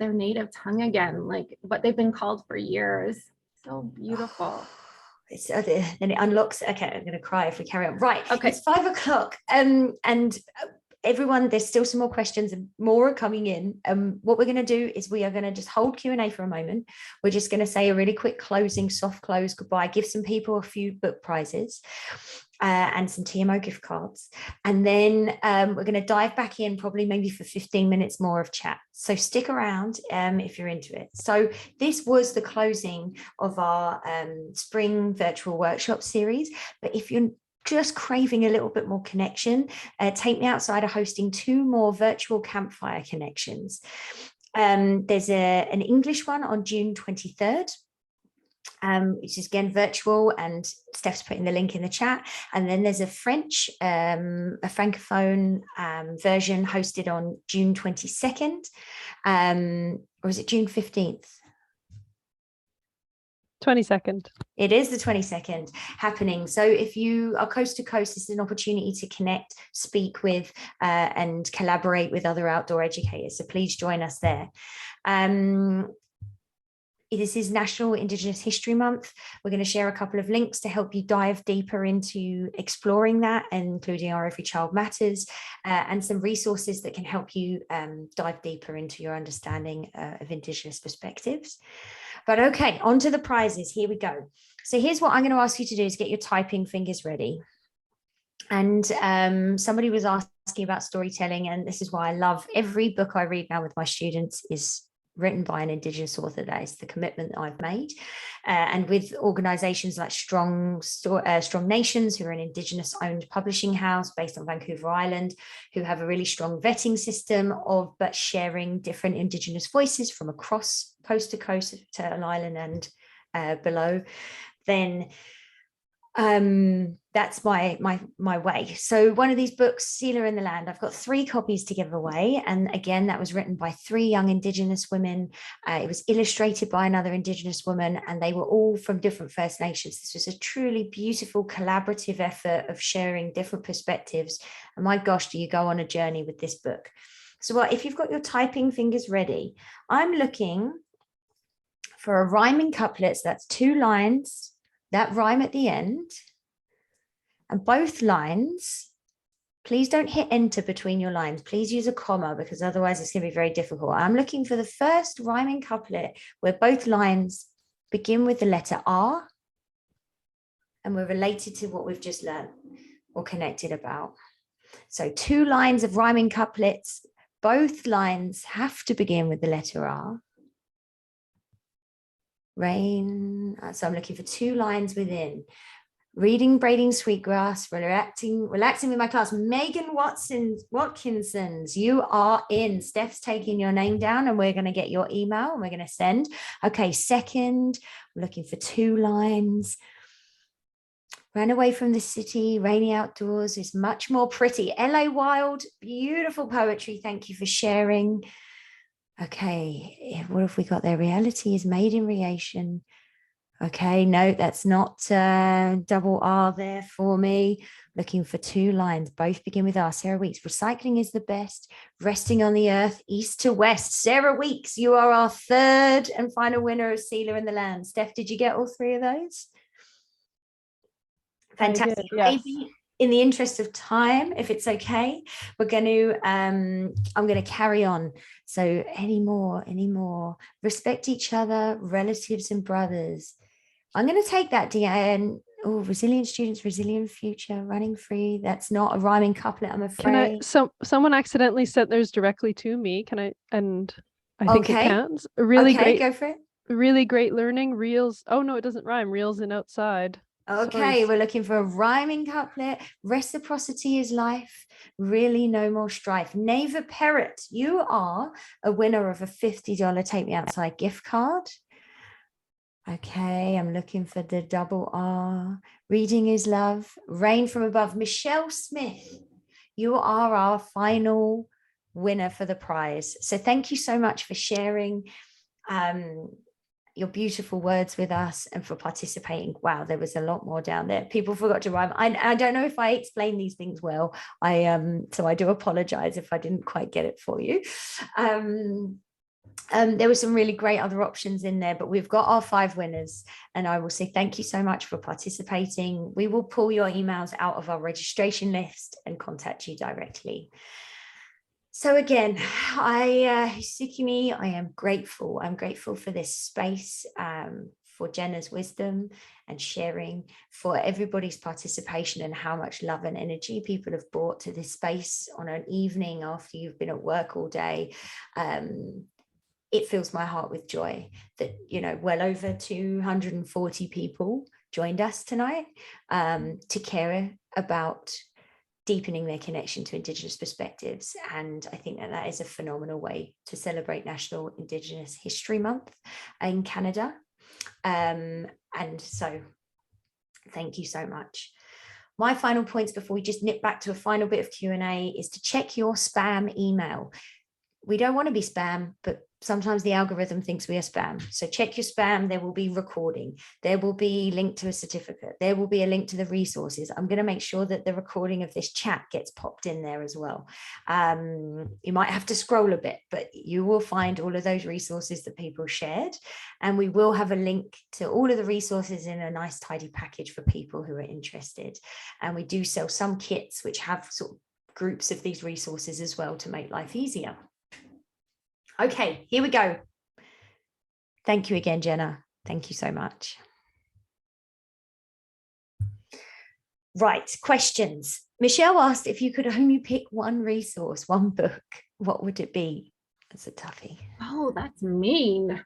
native tongue again, like what they've been called for years. So beautiful. Then it unlocks. Okay, I'm going to cry if we carry on. Right. Okay. It's 5 o'clock. And everyone, there's still some more questions, and more are coming in. What we're going to do is we are going to just hold Q&A for a moment. We're just going to say a really quick closing, soft close goodbye, give some people a few book prizes and some TMO gift cards. And then we're going to dive back in, probably maybe for 15 minutes more of chat. So stick around if you're into it. So this was the closing of our spring virtual workshop series. But if you're just craving a little bit more connection, Take Me Outside are hosting 2 more virtual campfire connections. There's an English one on June 23rd, which is again virtual, and Steph's putting the link in the chat. And then there's a French, a Francophone version hosted on June 22nd, or is it June 15th? 22nd. It is the 22nd happening. So if you are coast to coast, this is an opportunity to connect, speak with, and collaborate with other outdoor educators. So please join us there. This is National Indigenous History Month. We're going to share a couple of links to help you dive deeper into exploring that, including our Every Child Matters, and some resources that can help you dive deeper into your understanding of Indigenous perspectives. But okay, on to the prizes. Here we go. So here's what I'm going to ask you to do: is get your typing fingers ready. And somebody was asking about storytelling, and this is why I love every book I read now with my students is written by an Indigenous author. That is the commitment that I've made. And with organizations like Strong Nations, who are an Indigenous owned publishing house based on Vancouver Island, who have a really strong vetting system but sharing different Indigenous voices from across coast to coast, Turtle Island and below, then that's my way. So one of these books, Sealer in the Land, I've got 3 copies to give away. And again, that was written by 3 young Indigenous women. It was illustrated by another Indigenous woman, and they were all from different First Nations. This was a truly beautiful collaborative effort of sharing different perspectives. And my gosh, do you go on a journey with this book. So if you've got your typing fingers ready, I'm looking for a rhyming couplet. So that's 2 lines, that rhyme at the end, and both lines, please don't hit enter between your lines. Please use a comma, because otherwise it's going to be very difficult. I'm looking for the first rhyming couplet where both lines begin with the letter R and we're related to what we've just learned or connected about. So 2 lines of rhyming couplets, both lines have to begin with the letter R. Rain. So I'm looking for 2 lines within. Reading Braiding Sweetgrass, relaxing with my class. Megan Watkinsons, you are in. Steph's taking your name down and we're going to get your email and we're going to send. Okay, second, I'm looking for 2 lines. Ran away from the city, rainy outdoors is much more pretty. LA Wild, beautiful poetry. Thank you for sharing. Okay, what have we got there? Reality is made in creation. Okay, no, that's not double R there for me. Looking for 2 lines, both begin with R. Sarah Weeks, recycling is the best, resting on the earth, east to west. Sarah Weeks, you are our 3rd and final winner of Sealer in the Land. Steph, did you get all 3 of those? Fantastic. Did, yes. Maybe in the interest of time, if it's okay, we're going to, I'm going to carry on. So any more, respect each other, relatives and brothers. I'm going to take that, Deanne. Oh, resilient students, resilient future, running free. That's not a rhyming couplet, I'm afraid. Someone accidentally sent theirs directly to me. I think it counts. Really great. Go for it. Really great learning. Reels. Oh no, it doesn't rhyme. Reels and outside. Okay, Sorry. we're looking for a rhyming couplet. Reciprocity is life. Really no more strife. Neva Parrot, you are a winner of a $50 Take Me Outside gift card. Okay, I'm looking for the double R. Reading is love. Rain from above. Michelle Smith, you are our final winner for the prize. So thank you so much for sharing your beautiful words with us and for participating. Wow, there was a lot more down there. People forgot to rhyme. I don't know if I explained these things well. So I do apologize if I didn't quite get it for you. There were some really great other options in there, but we've got our 5 winners, and I will say thank you so much for participating. We will pull your emails out of our registration list and contact you directly. So again, Sukimi, I am grateful. I'm grateful for this space, for Jenna's wisdom and sharing, for everybody's participation and how much love and energy people have brought to this space on an evening after you've been at work all day. It fills my heart with joy that, well over 240 people joined us tonight to care about deepening their connection to Indigenous perspectives. And I think that is a phenomenal way to celebrate National Indigenous History Month in Canada. And so thank you so much. My final points before we just nip back to a final bit of Q&A is to check your spam email. We don't want to be spam, but sometimes the algorithm thinks we are spam. So check your spam. There will be recording. There will be a link to a certificate. There will be a link to the resources. I'm going to make sure that the recording of this chat gets popped in there as well. You might have to scroll a bit, but you will find all of those resources that people shared. And we will have a link to all of the resources in a nice tidy package for people who are interested. And we do sell some kits which have sort of groups of these resources as well to make life easier. Okay, here we go. Thank you again, Jenna. Thank you so much. Right, questions. Michelle asked if you could only pick one resource, one book, what would it be? That's a toughie. Oh, that's mean.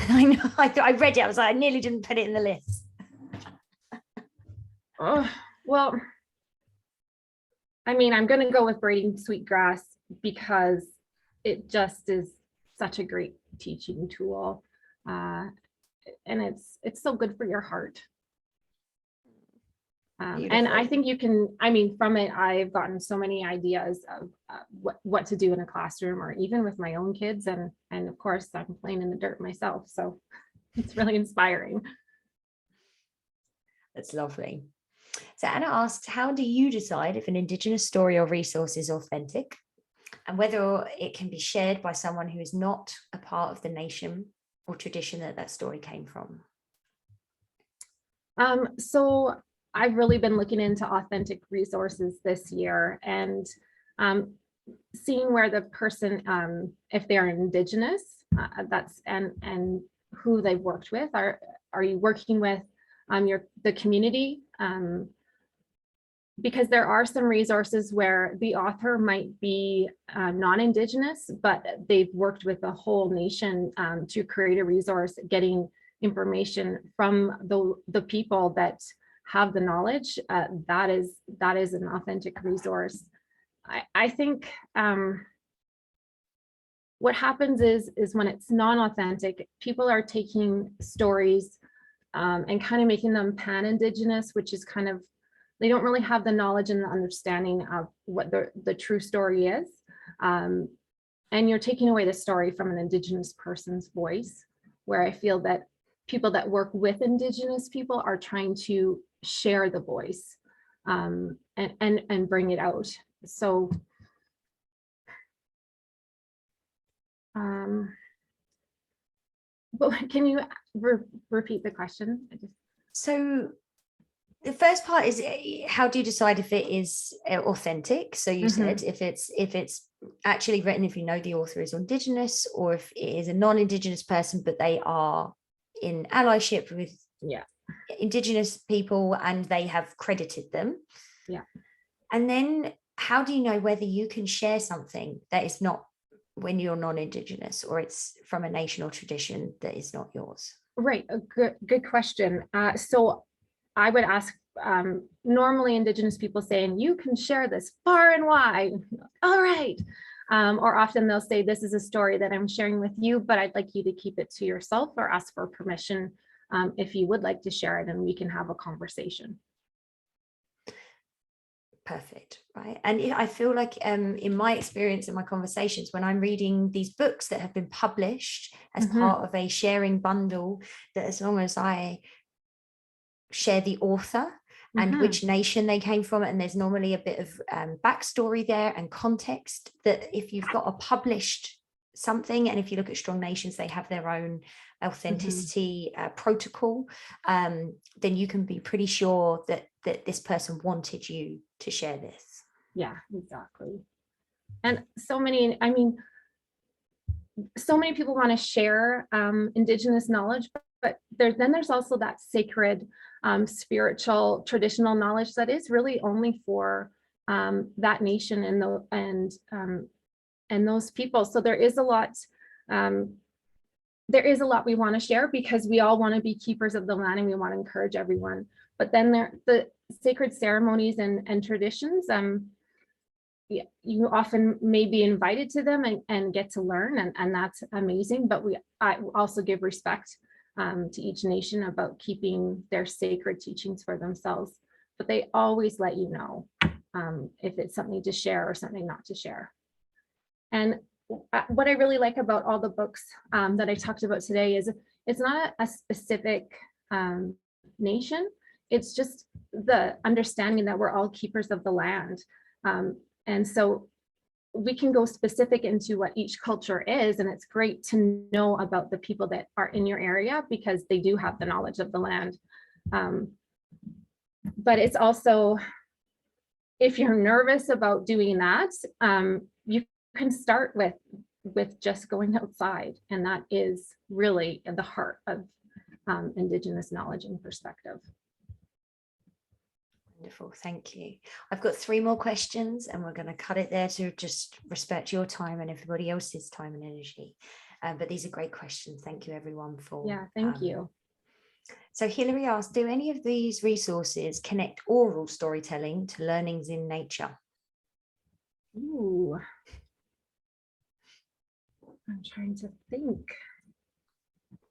I know, I read it. I was like, I nearly didn't put it in the list. Well, I mean, I'm going to go with Braiding Sweetgrass because it just is such a great teaching tool, and it's so good for your heart. And I think you can, I mean, from it, I've gotten so many ideas of what to do in a classroom or even with my own kids. And of course, I'm playing in the dirt myself. So it's really inspiring. That's lovely. So Anna asks, how do you decide if an Indigenous story or resource is authentic, and whether it can be shared by someone who is not a part of the nation or tradition that story came from? So I've really been looking into authentic resources this year and seeing where the person, if they're Indigenous, and who they've worked with. Are you working with the community? Because there are some resources where the author might be non-Indigenous, but they've worked with the whole nation to create a resource, getting information from the people that have the knowledge, that is an authentic resource. I think what happens is when it's non-authentic, people are taking stories and kind of making them pan-Indigenous, which is kind of, they don't really have the knowledge and the understanding of what the true story is. And you're taking away the story from an Indigenous person's voice, where I feel that people that work with Indigenous people are trying to share the voice and bring it out. So but can you repeat the question? So the first part is, how do you decide if it is authentic? So you said if it's actually written, if you know the author is Indigenous, or if it is a non-Indigenous person, but they are in allyship with Indigenous people and they have credited them. Yeah. And then how do you know whether you can share something that is not, when you're non-Indigenous, or it's from a nation or tradition that is not yours? Right, a good question. So I would ask, normally Indigenous people saying, you can share this far and wide. All right. Or often they'll say, this is a story that I'm sharing with you, but I'd like you to keep it to yourself, or ask for permission if you would like to share it, and we can have a conversation. Perfect. Right. And I feel like in my experience, in my conversations, when I'm reading these books that have been published as part of a sharing bundle, that as long as I share the author and which nation they came from, and there's normally a bit of backstory there and context, that if you've got a published something, and if you look at strong nations, they have their own authenticity protocol, then you can be pretty sure that this person wanted you to share this. Yeah, exactly. And so many, I mean, so many people want to share Indigenous knowledge, but there's also that sacred, spiritual, traditional knowledge that is really only for that nation and those people. So there is a lot we want to share, because we all want to be keepers of the land and we want to encourage everyone. But then the sacred ceremonies and traditions, you often may be invited to them and get to learn, and that's amazing. But I also give respect to each nation about keeping their sacred teachings for themselves. But they always let you know if it's something to share or something not to share. And what I really like about all the books that I talked about today is it's not a specific nation. It's just the understanding that we're all keepers of the land. And so we can go specific into what each culture is, and it's great to know about the people that are in your area, because they do have the knowledge of the land. But it's also, if you're nervous about doing that, you can start with just going outside, and that is really at the heart of Indigenous knowledge and perspective. Wonderful, thank you. I've got 3 more questions, and we're going to cut it there to just respect your time and everybody else's time and energy. But these are great questions. Thank you, everyone, for thank you. So Hilary asked, do any of these resources connect oral storytelling to learnings in nature? Ooh, I'm trying to think.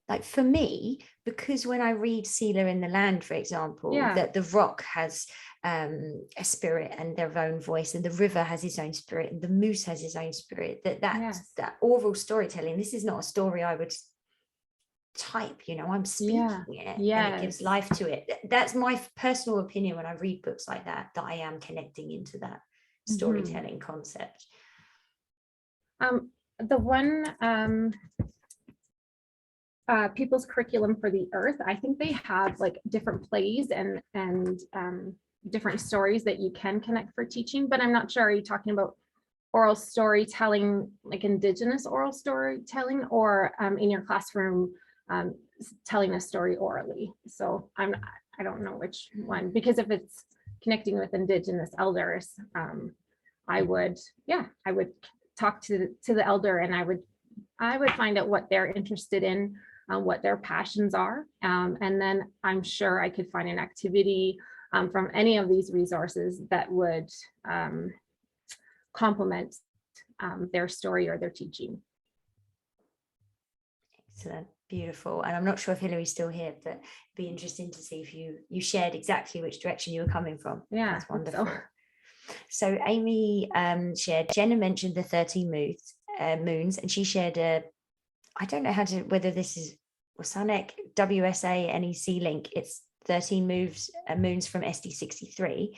Like for me, because when I read Sealer in the Land, for example, that the rock has a spirit and their own voice, and the river has its own spirit, and the moose has its own spirit, that oral storytelling, this is not a story I would type, I'm speaking it, and it gives life to it. That's my personal opinion when I read books like that I am connecting into that storytelling concept. The one People's Curriculum for the Earth, I think they have like different plays and different stories that you can connect for teaching, but I'm not sure, are you talking about oral storytelling, like Indigenous oral storytelling, or in your classroom telling a story orally? So I don't know which one, because if it's connecting with Indigenous elders, I would talk to the elder, and I would find out what they're interested in. what their passions are. And then I'm sure I could find an activity from any of these resources that would complement their story or their teaching. Excellent, beautiful. And I'm not sure if Hillary's still here, but it'd be interesting to see if you shared exactly which direction you were coming from. Yeah, that's wonderful. So Amy shared, Jenna mentioned the 13 moons, and she shared I don't know whether this is Wasanic, WSA, NEC link. It's 13 moons from SD63.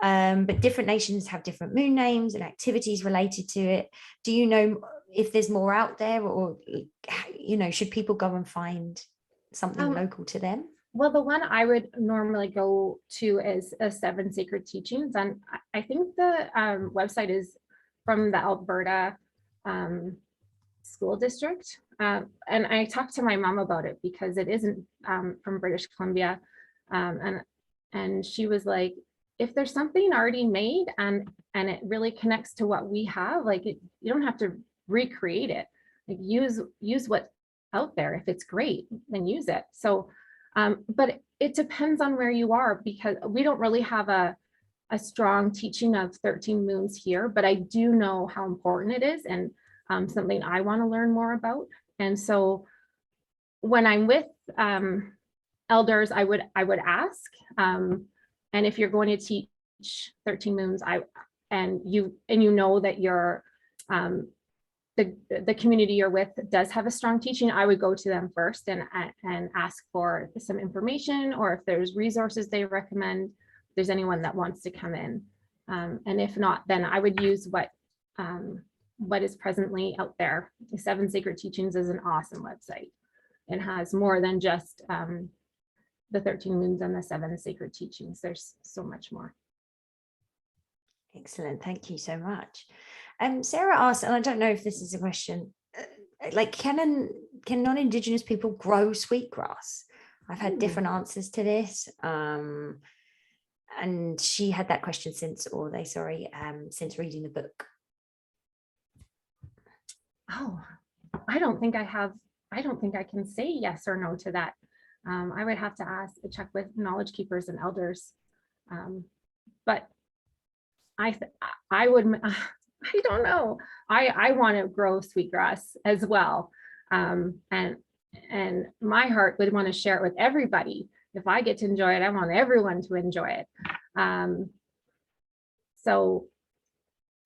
But different nations have different moon names and activities related to it. Do you know if there's more out there, or, should people go and find something local to them? Well, the one I would normally go to is 7 Sacred Teachings. And I think the website is from the Alberta school district. And I talked to my mom about it because it isn't from British Columbia. And she was like, if there's something already made and it really connects to what we have, like you don't have to recreate it. Like use what's out there. If it's great, then use it. So, but it depends on where you are, because we don't really have a strong teaching of 13 moons here, but I do know how important it is, and something I want to learn more about. And so when I'm with elders, I would ask, and if you're going to teach 13 moons, and you know that you're the community you're with does have a strong teaching, I would go to them first and ask for some information, or if there's resources they recommend, if there's anyone that wants to come in. And if not, then I would use what is presently out there. The 7 Sacred Teachings is an awesome website. It has more than just the 13 moons and the 7 Sacred Teachings. There's so much more. Excellent, thank you so much. Sarah asked, and I don't know if this is a question, like can non-Indigenous people grow sweetgrass? I've had different answers to this, and she had that question since reading the book. Oh, I don't think I can say yes or no to that. I would have to check with knowledge keepers and elders. But I would, I don't know. I want to grow sweetgrass as well. And my heart would want to share it with everybody. If I get to enjoy it, I want everyone to enjoy it. So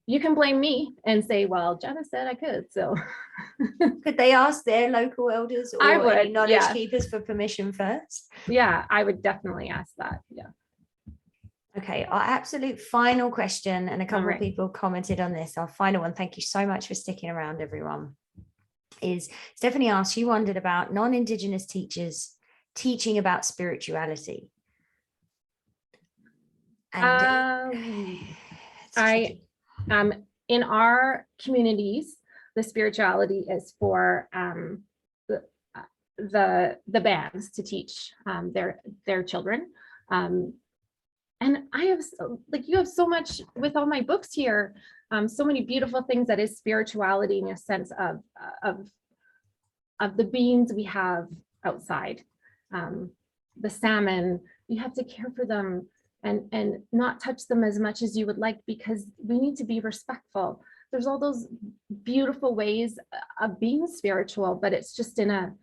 you can blame me and say, well, Jenna said I could. So could they ask their local elders or any knowledge keepers for permission first? Yeah, I would definitely ask that. Yeah. Okay, our absolute final question, and a couple of people commented on this. Our final one, thank you so much for sticking around, everyone, is Stephanie asked, she wondered about non-Indigenous teachers teaching about spirituality. And in our communities, the spirituality is for the bands to teach their children. And I have, like, you have so much with all my books here, so many beautiful things that is spirituality in a sense of the beings we have outside. The salmon, you have to care for them and not touch them as much as you would like, because we need to be respectful. There's all those beautiful ways of being spiritual, but it's just in a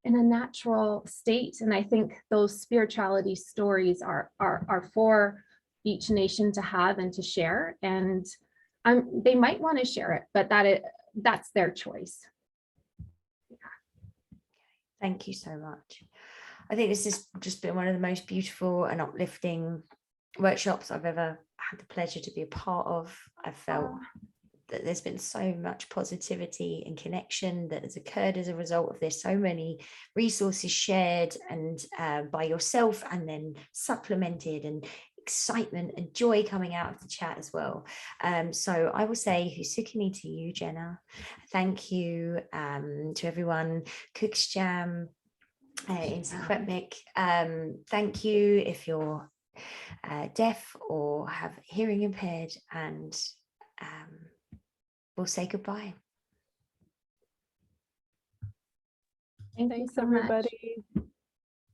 natural state. And I think those spirituality stories are for each nation to have and to share. And they might want to share it, but that's their choice. Yeah. Thank you so much. I think this has just been one of the most beautiful and uplifting workshops I've ever had the pleasure to be a part of. I've felt that there's been so much positivity and connection that has occurred as a result of this. So many resources shared and by yourself, and then supplemented, and excitement and joy coming out of the chat as well. So I will say Husukini to you, Jenna. Thank you to everyone. Cook's Jam in Sequetmic. Thank you if you're deaf or have hearing impaired, and we'll say goodbye. Thank you Thanks, so much. everybody.